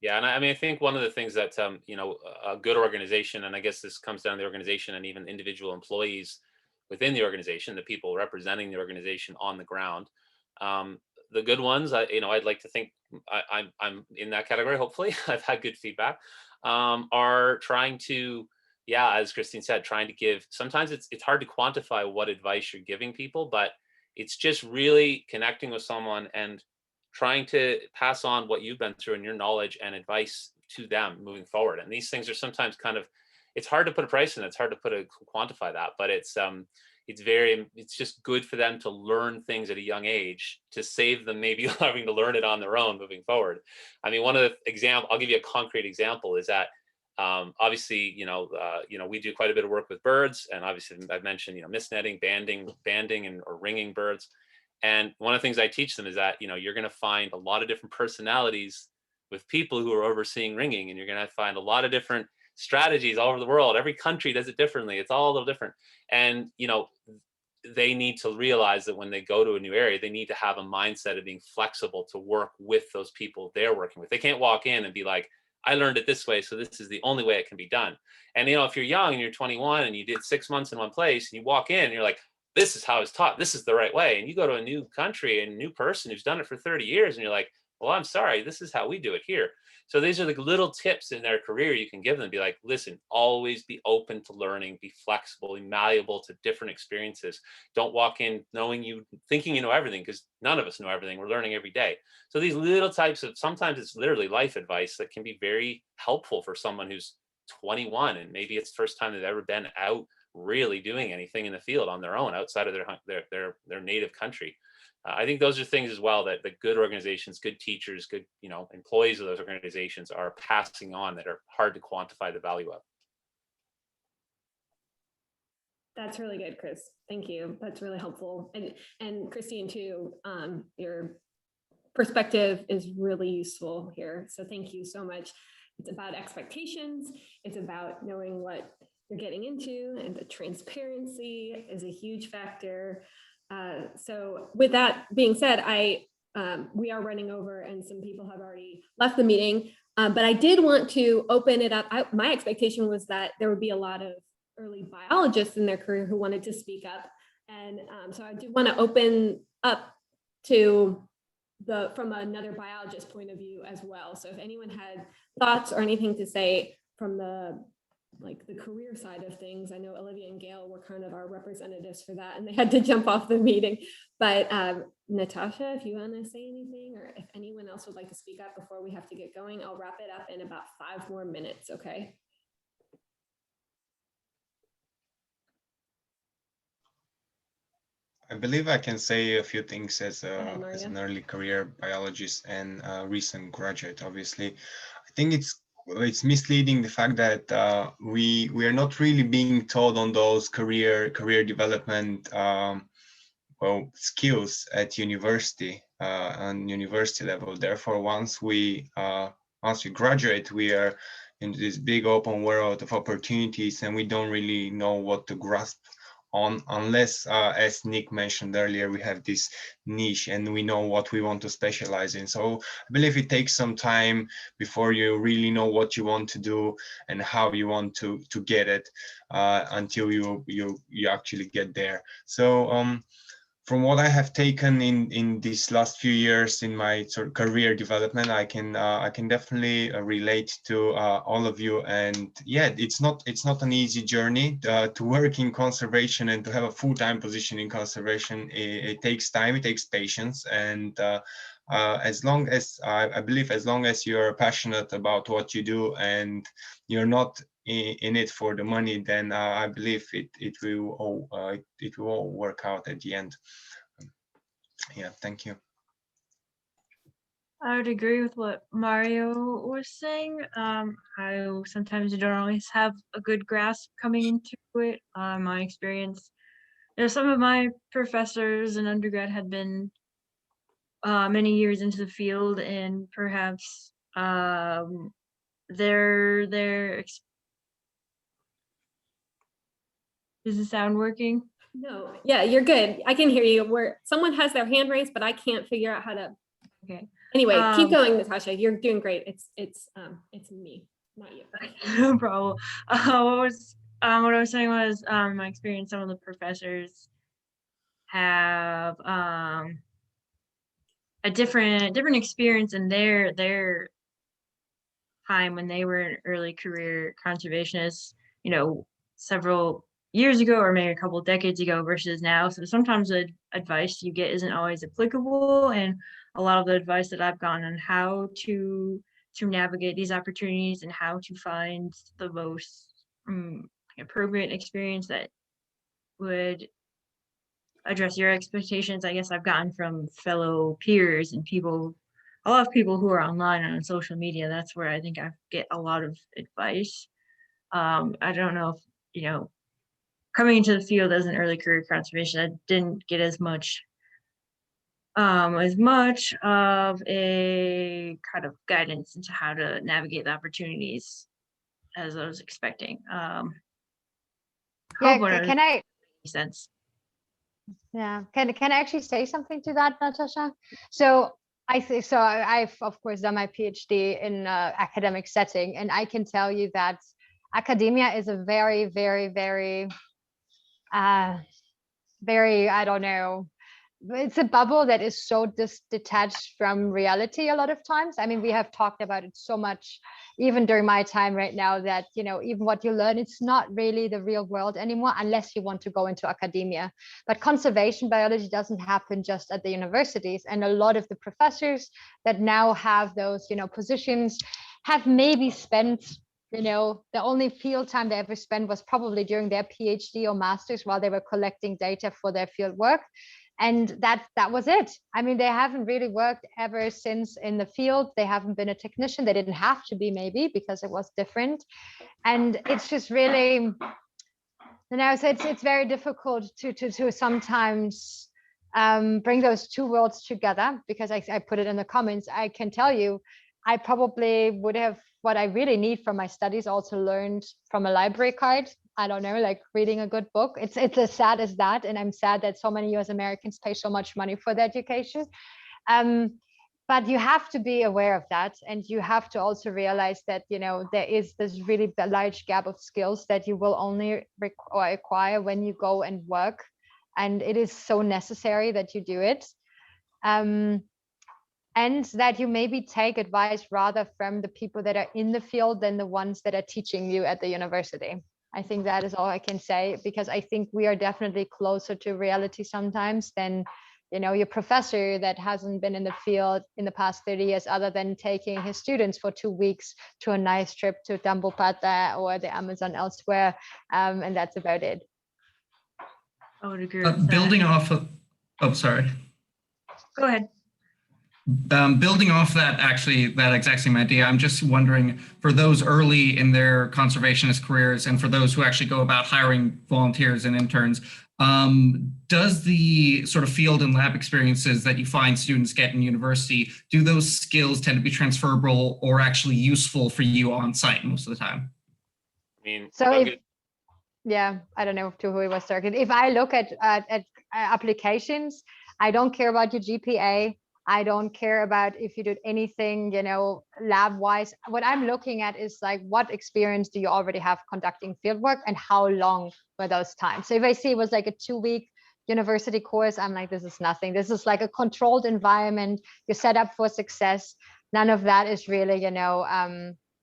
Yeah, and I mean, I think one of the things that a good organization, and I guess this comes down to the organization and even individual employees within the organization, the people representing the organization on the ground, the good ones, I'd like to think I'm in that category. Hopefully, I've had good feedback. Are trying to, yeah, as Christine said, trying to give. Sometimes it's hard to quantify what advice you're giving people, but it's just really connecting with someone and trying to pass on what you've been through and your knowledge and advice to them moving forward. And these things are sometimes it's hard to put a price in it. It's hard to quantify that, but it's just good for them to learn things at a young age to save them maybe having to learn it on their own moving forward. I mean, one of the I'll give you a concrete example is that obviously, we do quite a bit of work with birds, and obviously I've mentioned, mist netting, banding or ringing birds. And one of the things I teach them is that, you're going to find a lot of different personalities with people who are overseeing ringing, and you're going to find a lot of different strategies all over the world. Every country does it differently. It's all a little different. And, they need to realize that when they go to a new area, they need to have a mindset of being flexible to work with those people they're working with. They can't walk in and be like, I learned it this way, so this is the only way it can be done. And, if you're young and you're 21 and you did 6 months in one place, and you walk in and you're like, this is how it's taught, this is the right way. And you go to a new country and a new person who's done it for 30 years and you're like, well, I'm sorry, this is how we do it here. So these are the little tips in their career you can give them. Be like, listen, always be open to learning, be flexible, be malleable to different experiences. Don't walk in thinking you know everything, because none of us know everything. We're learning every day. So these little types of, sometimes it's literally life advice that can be very helpful for someone who's 21 and maybe it's the first time they've ever been out really doing anything in the field on their own outside of their native country. I think those are things as well that the good organizations, good teachers, good employees of those organizations are passing on that are hard to quantify the value of. That's really good, Chris. Thank you. That's really helpful. And Christine too, your perspective is really useful here. So thank you so much. It's about expectations. It's about knowing what you're getting into, and the transparency is a huge factor. So with that being said, we are running over and some people have already left the meeting, but I did want to open it up. My expectation was that there would be a lot of early biologists in their career who wanted to speak up. And so I do want to open up to from another biologist point of view as well. So if anyone had thoughts or anything to say from the career side of things, I know Olivia and Gail were kind of our representatives for that, and they had to jump off the meeting. But Natasha, if you want to say anything, or if anyone else would like to speak up before we have to get going, I'll wrap it up in about 5 more minutes, okay? I believe I can say a few things as ahead, an early career biologist and a recent graduate. Obviously, I think it's misleading, the fact that we are not really being taught on those career development skills at university, on university level. Therefore, once we graduate, we are in this big open world of opportunities, and we don't really know what to grasp on, unless, as Nick mentioned earlier, we have this niche and we know what we want to specialize in. So I believe it takes some time before you really know what you want to do and how you want to get it, until you actually get there. So from what I have taken in these last few years in my sort of career development, I can definitely relate to all of you. And yeah, it's not an easy journey to work in conservation and to have a full-time position in conservation. It takes time, it takes patience, and as long as I believe, as long as you're passionate about what you do and you're not in it for the money, then I believe it will all work out at the end. Yeah, thank you. I would agree with what Mario was saying. I sometimes you don't always have a good grasp coming into it. My experience, some of my professors in undergrad had been many years into the field, and perhaps is the sound working? No, yeah, you're good. I can hear you. Where someone has their hand raised, but I can't figure out how to. Okay. Anyway, keep going, Natasha. You're doing great. It's me, not you. No problem. What I was saying was, my experience, some of the professors have a different experience in their time when they were an early career conservationists, several years ago or maybe a couple of decades ago versus now. So sometimes the advice you get isn't always applicable, and a lot of the advice that I've gotten on how to navigate these opportunities and how to find the most appropriate experience that would address your expectations, I guess I've gotten from fellow peers and a lot of people who are online and on social media. That's where I think I get a lot of advice. I don't know if, coming into the field as an early career conservation, I didn't get as much of a kind of guidance into how to navigate the opportunities as I was expecting. Can I? Sense. Yeah, can I actually say something to that, Natasha? So I've of course done my PhD in academic setting, and I can tell you that academia is a very, very, very very, I don't know, it's a bubble that is so detached from reality a lot of times. I mean, we have talked about it so much, even during my time right now, that, you know, even what you learn, it's not really the real world anymore, unless you want to go into academia. But conservation biology doesn't happen just at the universities. And a lot of the professors that now have those, you know, positions have maybe spent, you know, the only field time they ever spent was probably during their PhD or master's while they were collecting data for their field work. And that was it. I mean, they haven't really worked ever since in the field. They haven't been a technician. They didn't have to be, maybe, because it was different. And it's just really, you know, so it's very difficult to sometimes bring those two worlds together, because I put it in the comments. I can tell you, I probably would have what I really need from my studies also learned from a library card. I don't know, like reading a good book. It's as sad as that. And I'm sad that so many US Americans pay so much money for their education. But you have to be aware of that. And you have to also realize that, you know, there is this really large gap of skills that you will only acquire when you go and work. And it is so necessary that you do it. And that you maybe take advice rather from the people that are in the field than the ones that are teaching you at the university. I think that is all I can say, because I think we are definitely closer to reality sometimes than, you know, your professor that hasn't been in the field in the past 30 years, other than taking his students for 2 weeks to a nice trip to Tambopata or the Amazon elsewhere. And that's about it. I would agree with that. Building off of, oh, sorry. Go ahead. Building off that, actually, that exact same idea, I'm just wondering, for those early in their conservationist careers and for those who actually go about hiring volunteers and interns, does the sort of field and lab experiences that you find students get in university, do those skills tend to be transferable or actually useful for you on site most of the time? I mean, so yeah, I don't know to who it was targeted. If I look at applications, I don't care about your GPA. I don't care about if you did anything, you know, lab wise. What I'm looking at is like, what experience do you already have conducting fieldwork and how long were those times? So if I see it was like a 2-week university course, I'm like, this is nothing. This is like a controlled environment. You're set up for success. None of that is really, you know,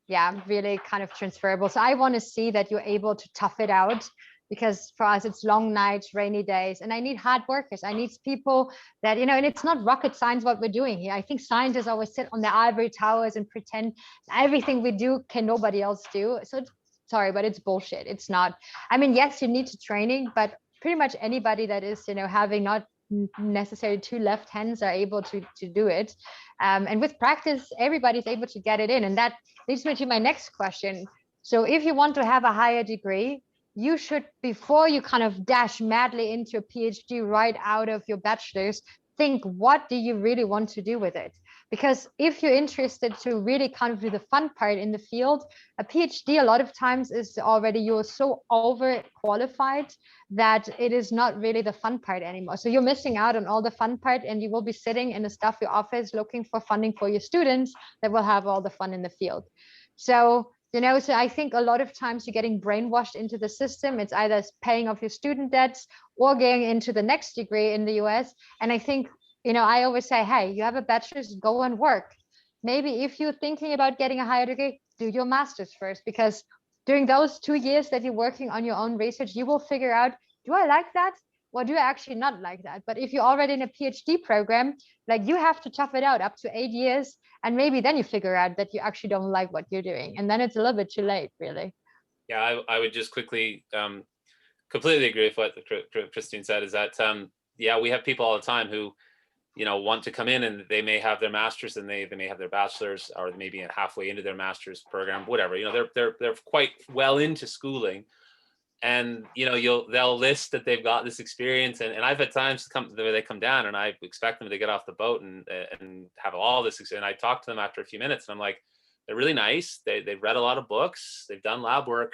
yeah, really kind of transferable. So I want to see that you're able to tough it out, because for us, it's long nights, rainy days, and I need hard workers. I need people that, you know, and it's not rocket science what we're doing here. I think scientists always sit on the ivory towers and pretend everything we do can nobody else do. So it's, sorry, but it's bullshit. It's not. I mean, yes, you need to training, but pretty much anybody that is, you know, having not necessarily 2 left hands are able to do it. And with practice, everybody's able to get it in. And that leads me to my next question. So if you want to have a higher degree, you should, before you kind of dash madly into a PhD right out of your bachelor's, think, what do you really want to do with it? Because if you're interested to really kind of do the fun part in the field, a PhD a lot of times is already, you're so overqualified that it is not really the fun part anymore. So you're missing out on all the fun part, and you will be sitting in a stuffy office looking for funding for your students that will have all the fun in the field. So, you know, so I think a lot of times you're getting brainwashed into the system. It's either paying off your student debts or getting into the next degree in the US. And I think, you know, I always say, hey, you have a bachelor's, go and work. Maybe if you're thinking about getting a higher degree, do your master's first, because during those 2 years that you're working on your own research, you will figure out, do I like that? Or do I actually not like that? But if you're already in a PhD program, like, you have to tough it out up to 8 years. And maybe then you figure out that you actually don't like what you're doing. And then it's a little bit too late, really. Yeah, I would just quickly completely agree with what Christine said, is that, yeah, we have people all the time who, you know, want to come in and they may have their master's and they may have their bachelor's, or maybe halfway into their master's program, whatever, you know, they're quite well into schooling. And, you know, they'll list that they've got this experience. And I've had times where they come down and I expect them to get off the boat and have all this experience. And I talk to them after a few minutes and I'm like, they're really nice. They've read a lot of books, they've done lab work,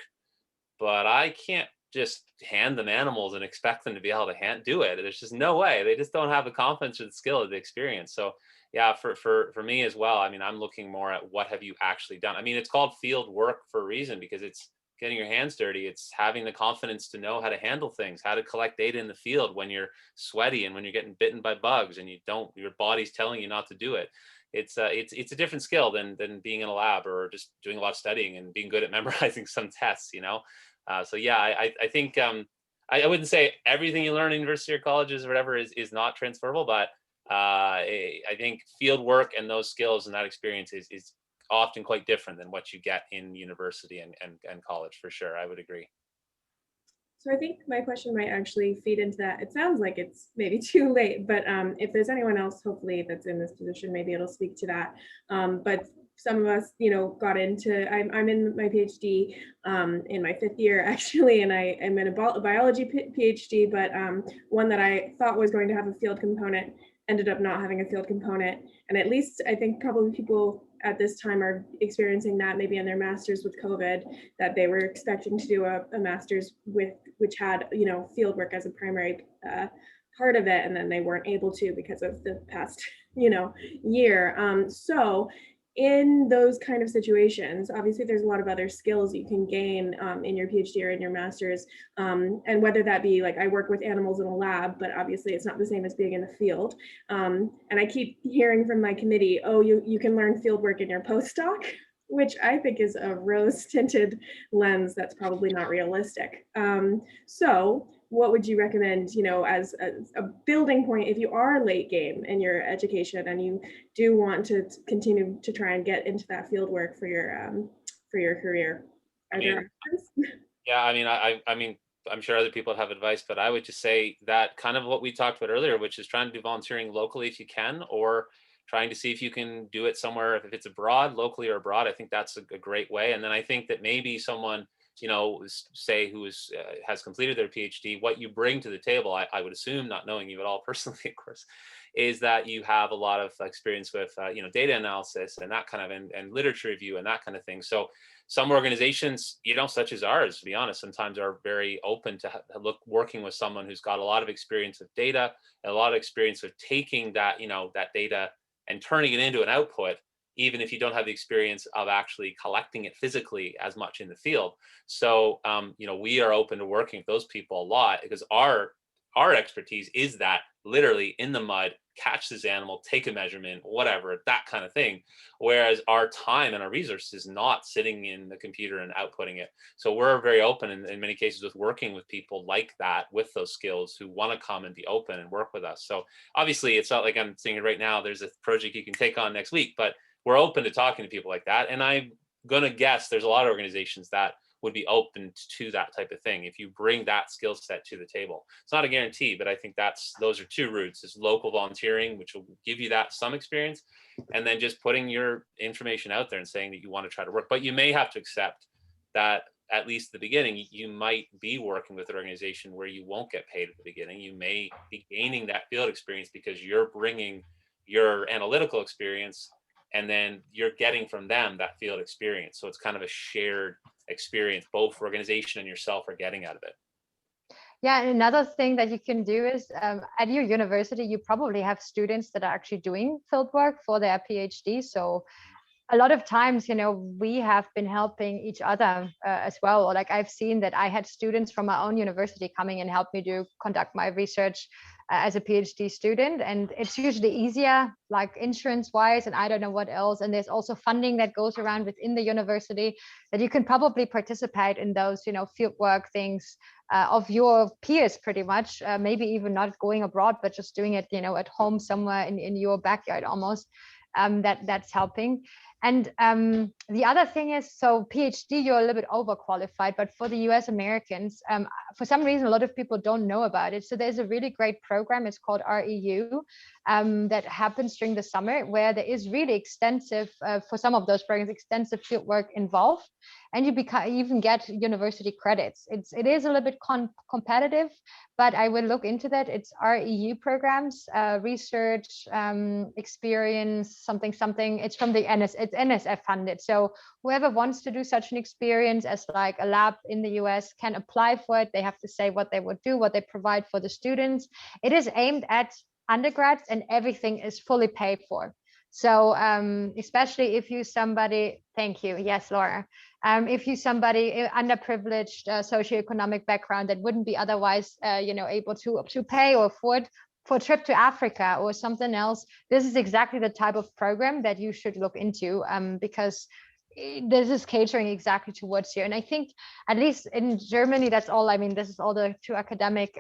but I can't just hand them animals and expect them to be able to do it. There's just no way. They just don't have the confidence or the skill or the experience. So yeah, for me as well, I mean, I'm looking more at what have you actually done. I mean, it's called field work for a reason, because it's getting your hands dirty. It's having the confidence to know how to handle things, how to collect data in the field when you're sweaty and when you're getting bitten by bugs and your body's telling you not to do it. It's a different skill than being in a lab or just doing a lot of studying and being good at memorizing some tests, you know? So yeah, I think I wouldn't say everything you learn in university or colleges or whatever is not transferable, but I think field work and those skills and that experience is often quite different than what you get in university and college, for sure. I would agree. So I think my question might actually feed into that. It sounds like it's maybe too late, but if there's anyone else, hopefully that's in this position, maybe it'll speak to that. But some of us, got into, I'm in my PhD in my 5th year actually, and I am in a biology PhD, but one that I thought was going to have a field component ended up not having a field component. And at least I think probably people at this time are experiencing that maybe in their masters with COVID, that they were expecting to do a master's which had, field work as a primary part of it, and then they weren't able to because of the past, year. So in those kind of situations, obviously there's a lot of other skills you can gain in your PhD or in your master's, and whether that be like I work with animals in a lab, but obviously it's not the same as being in the field. And I keep hearing from my committee, oh, you can learn field work in your postdoc, which I think is a rose-tinted lens that's probably not realistic. So what would you recommend, as a building point if you are late game in your education and you do want to continue to try and get into that field work for your career? Yeah, I mean, I'm sure other people have advice, but I would just say that kind of what we talked about earlier, which is trying to do volunteering locally if you can, or trying to see if you can do it somewhere, if it's abroad, locally or abroad. I think that's a great way. And then I think that maybe someone, say who has completed their PhD, what you bring to the table, I would assume, not knowing you at all personally, of course, is that you have a lot of experience with, data analysis and that kind of, and literature review and that kind of thing. So some organizations, such as ours, to be honest, sometimes are very open to working with someone who's got a lot of experience with data, and a lot of experience with taking that, that data and turning it into an output, even if you don't have the experience of actually collecting it physically as much in the field. So, we are open to working with those people a lot because our expertise is that literally in the mud, catch this animal, take a measurement, whatever, that kind of thing. Whereas our time and our resources is not sitting in the computer and outputting it. So we're very open in many cases with working with people like that, with those skills, who want to come and be open and work with us. So obviously it's not like I'm saying it right now, there's a project you can take on next week, but we're open to talking to people like that. And I'm going to guess there's a lot of organizations that would be open to that type of thing if you bring that skill set to the table. It's not a guarantee, but I think those are two routes: is local volunteering, which will give you that some experience, and then just putting your information out there and saying that you want to try to work. But you may have to accept that at least at the beginning, you might be working with an organization where you won't get paid at the beginning. You may be gaining that field experience because you're bringing your analytical experience, and then you're getting from them that field experience. So it's kind of a shared experience both organization and yourself are getting out of it. Yeah, and another thing that you can do is at your university, you probably have students that are actually doing field work for their PhD. So a lot of times, we have been helping each other as well. Or like I've seen that I had students from my own university coming and help me conduct my research as a PhD student. And it's usually easier, like insurance wise, and I don't know what else. And there's also funding that goes around within the university that you can probably participate in those, fieldwork things of your peers pretty much, maybe even not going abroad, but just doing it, at home somewhere in your backyard almost. That's helping. And the other thing is, so PhD, you're a little bit overqualified, but for the US Americans, for some reason, a lot of people don't know about it. So there's a really great program. It's called REU that happens during the summer, where there is really extensive, for some of those programs, extensive field work involved. And you even get university credits. It is a little bit competitive, but I will look into that. It's REU programs, research, experience, something. It's from the it's NSF funded. So whoever wants to do such an experience as like a lab in the US can apply for it. They have to say what they would do, what they provide for the students. It is aimed at undergrads and everything is fully paid for. So especially if you somebody, thank you, yes, Laura. If you somebody underprivileged socioeconomic background that wouldn't be otherwise, able to pay or afford for a trip to Africa or something else, this is exactly the type of program that you should look into, because this is catering exactly towards you. And I think at least in Germany, that's all, I mean, this is all the two academic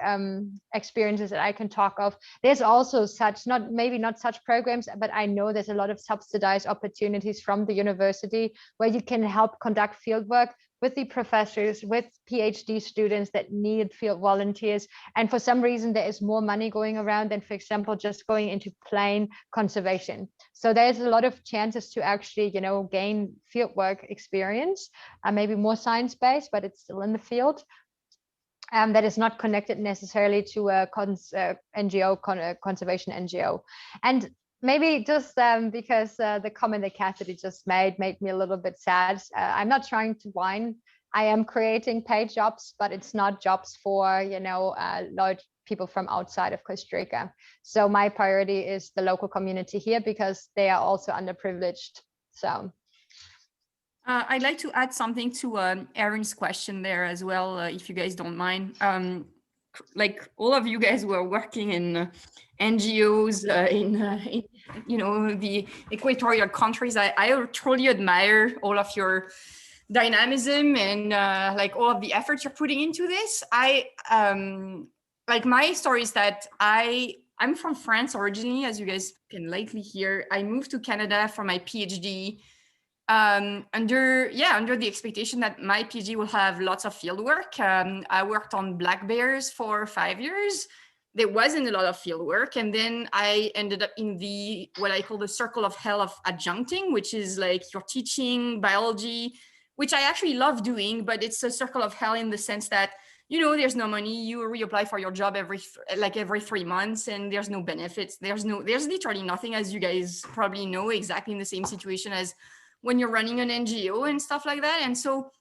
experiences that I can talk of. There's also such, maybe not such programs, but I know there's a lot of subsidized opportunities from the university where you can help conduct fieldwork with the professors, with PhD students that need field volunteers. And for some reason, there is more money going around than, for example, just going into plain conservation. So there's a lot of chances to actually, gain fieldwork experience, maybe more science-based, but it's still in the field. That is not connected necessarily to a NGO, conservation NGO. And maybe just because the comment that Cassidy just made me a little bit sad. I'm not trying to whine. I am creating paid jobs, but it's not jobs for, large people from outside of Costa Rica. So my priority is the local community here because they are also underprivileged. So. I'd like to add something to Erin's question there as well, if you guys don't mind. Like all of you guys who are working in NGOs in the equatorial countries, I truly admire all of your dynamism and like all of the efforts you're putting into this. Like my story is that I'm from France originally, as you guys can likely hear. I moved to Canada for my PhD. Under the expectation that my PhD will have lots of field work. I worked on black bears for 5 years. There wasn't a lot of field work. And then I ended up in what I call the circle of hell of adjuncting, which is like you're teaching biology, which I actually love doing, but it's a circle of hell in the sense that, there's no money. You reapply for your job every 3 months and there's no benefits. There's literally nothing, as you guys probably know, exactly in the same situation as when you're running an NGO and stuff like that. And so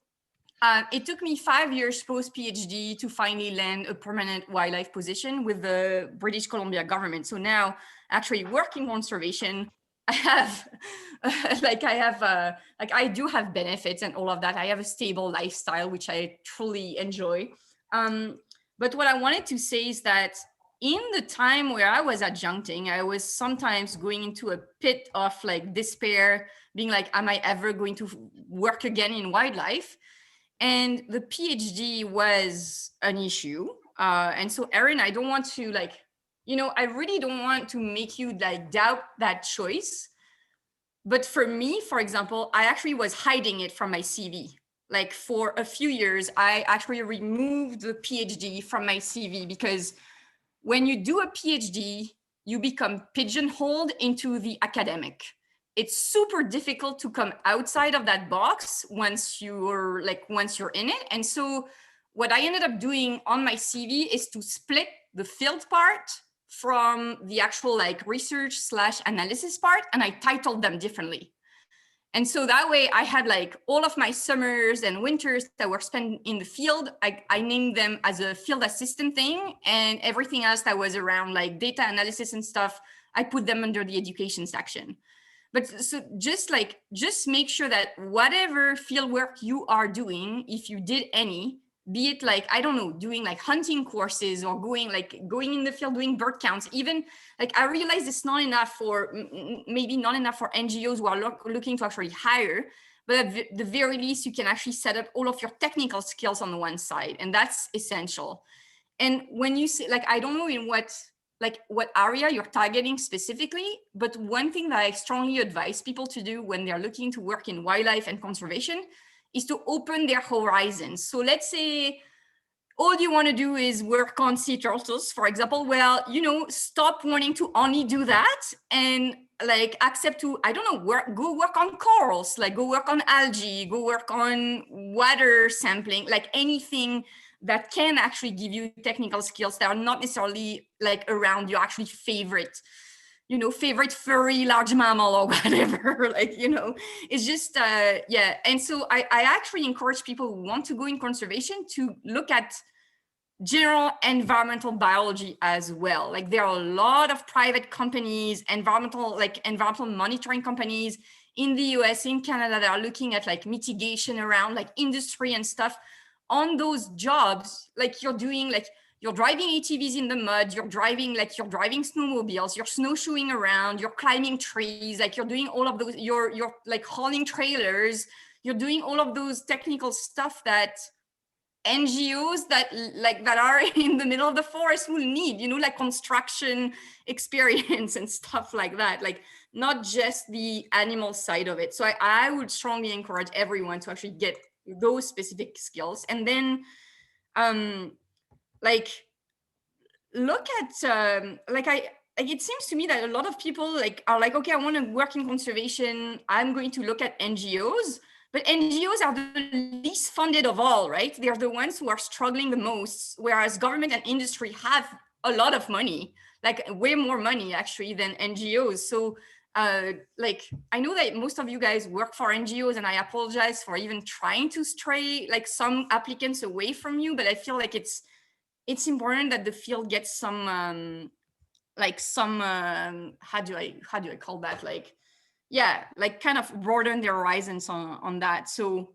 it took me 5 years post PhD to finally land a permanent wildlife position with the British Columbia government. So now actually working conservation, I do have benefits and all of that. I have a stable lifestyle, which I truly enjoy. But what I wanted to say is that in the time where I was adjuncting, I was sometimes going into a pit of like despair, being like, am I ever going to work again in wildlife? And the PhD was an issue. And so Erin, I don't want to I really don't want to make you like doubt that choice. But for me, for example, I actually was hiding it from my CV. Like for a few years, I actually removed the PhD from my CV because when you do a PhD, you become pigeonholed into the academic. It's super difficult to come outside of that box once you're in it. And so what I ended up doing on my CV is to split the field part from the actual like research/analysis part, and I titled them differently. And so that way I had like all of my summers and winters that were spent in the field. I named them as a field assistant thing, and everything else that was around like data analysis and stuff, I put them under the education section. But so just make sure that whatever field work you are doing, if you did any, be it like, I don't know, doing like hunting courses or going in the field, doing bird counts, even like, I realize it's not enough for, maybe not enough for NGOs who are looking to actually hire, but at the very least, you can actually set up all of your technical skills on the one side, and that's essential. And when you say, like, I don't know in what area you're targeting specifically, but one thing that I strongly advise people to do when they're looking to work in wildlife and conservation is to open their horizons. So let's say all you want to do is work on sea turtles, for example. Well, stop wanting to only do that and like accept to, I don't know, go work on corals, like go work on algae, go work on water sampling, like anything that can actually give you technical skills that are not necessarily like around your actually favorite furry large mammal or whatever, it's just, yeah. And so I actually encourage people who want to go in conservation to look at general environmental biology as well. Like there are a lot of private companies, environmental monitoring companies in the US, in Canada, that are looking at like mitigation around like industry and stuff. On those jobs, like you're driving ATVs in the mud, you're driving snowmobiles, you're snowshoeing around, you're climbing trees, like you're doing all of those, you're like hauling trailers, you're doing all of those technical stuff that NGOs that are in the middle of the forest will need, like construction experience and stuff like that, like not just the animal side of it. So I would strongly encourage everyone to actually get those specific skills, and then look at it seems to me that a lot of people are like, okay, I want to work in conservation, I'm going to look at NGOs. But NGOs are the least funded of all, right? They're the ones who are struggling the most, whereas government and industry have a lot of money, like way more money actually than NGOs. So I know that most of you guys work for NGOs, and I apologize for even trying to stray like some applicants away from you, but I feel like it's important that the field gets some how do I call that, kind of broaden their horizons on that. So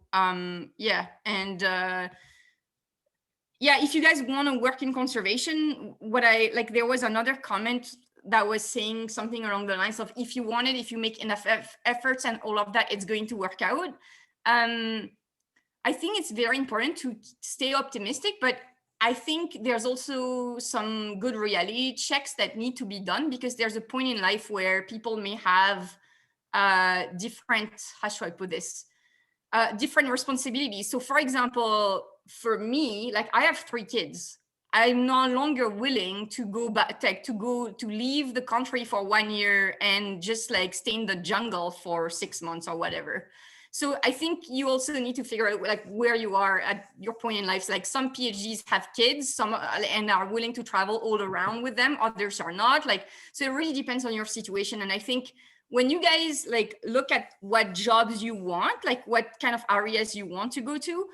if you guys want to work in conservation, there was another comment that was saying something along the lines of, if you make enough efforts and all of that, it's going to work out. I think it's very important to stay optimistic, but I think there's also some good reality checks that need to be done, because there's a point in life where people may have different, how should I put this, different responsibilities. So for example, for me, like I have 3 kids. I'm no longer willing to go back, to leave the country for 1 year and just like stay in the jungle for 6 months or whatever. So I think you also need to figure out like where you are at your point in life. Like some PhDs have kids, some and are willing to travel all around with them, others are not. So it really depends on your situation. And I think when you guys look at what jobs you want, like what kind of areas you want to go to,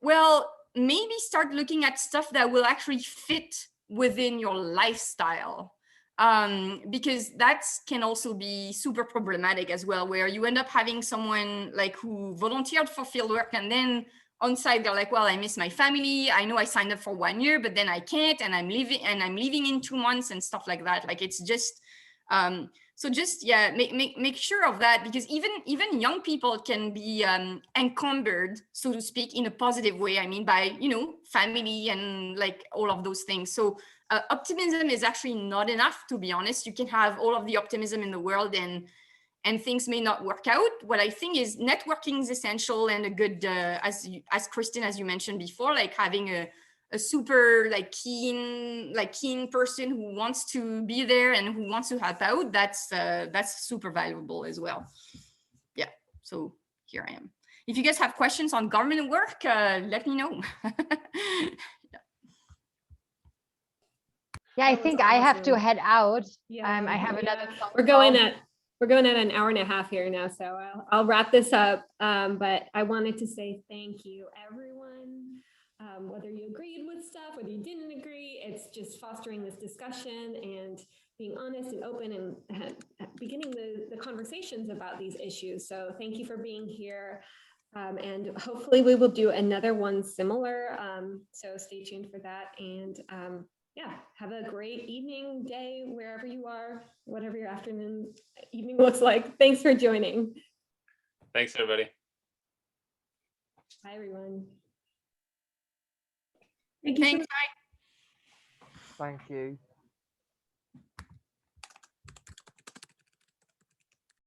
well, maybe start looking at stuff that will actually fit within your lifestyle. Because that can also be super problematic as well, where you end up having someone who volunteered for fieldwork, and then on site they're like, well, I miss my family. I know I signed up for 1 year, but then I can't, and I'm leaving in 2 months and stuff like that. It's just so just make sure of that, because even young people can be encumbered, so to speak, in a positive way. I mean, by family and all of those things. So optimism is actually not enough, to be honest. You can have all of the optimism in the world, and things may not work out. What I think is networking is essential, and a good as Kristen, as you mentioned before, having a super keen person who wants to be there and who wants to help out, that's super valuable as well. Yeah, so here I am. If you guys have questions on government work, let me know. Yeah, I think I have to head out. Yeah, I have another phone we're going at an hour and a half here now, so I'll wrap this up. But I wanted to say thank you, everyone. Whether you agreed with stuff, whether you didn't agree, it's just fostering this discussion and being honest and open and beginning the conversations about these issues. So thank you for being here. And hopefully we will do another one similar. So stay tuned for that. And have a great evening, day, wherever you are, whatever your afternoon, evening looks like. Thanks for joining. Thanks, everybody. Bye, everyone. Thank you. Thanks. Thank you.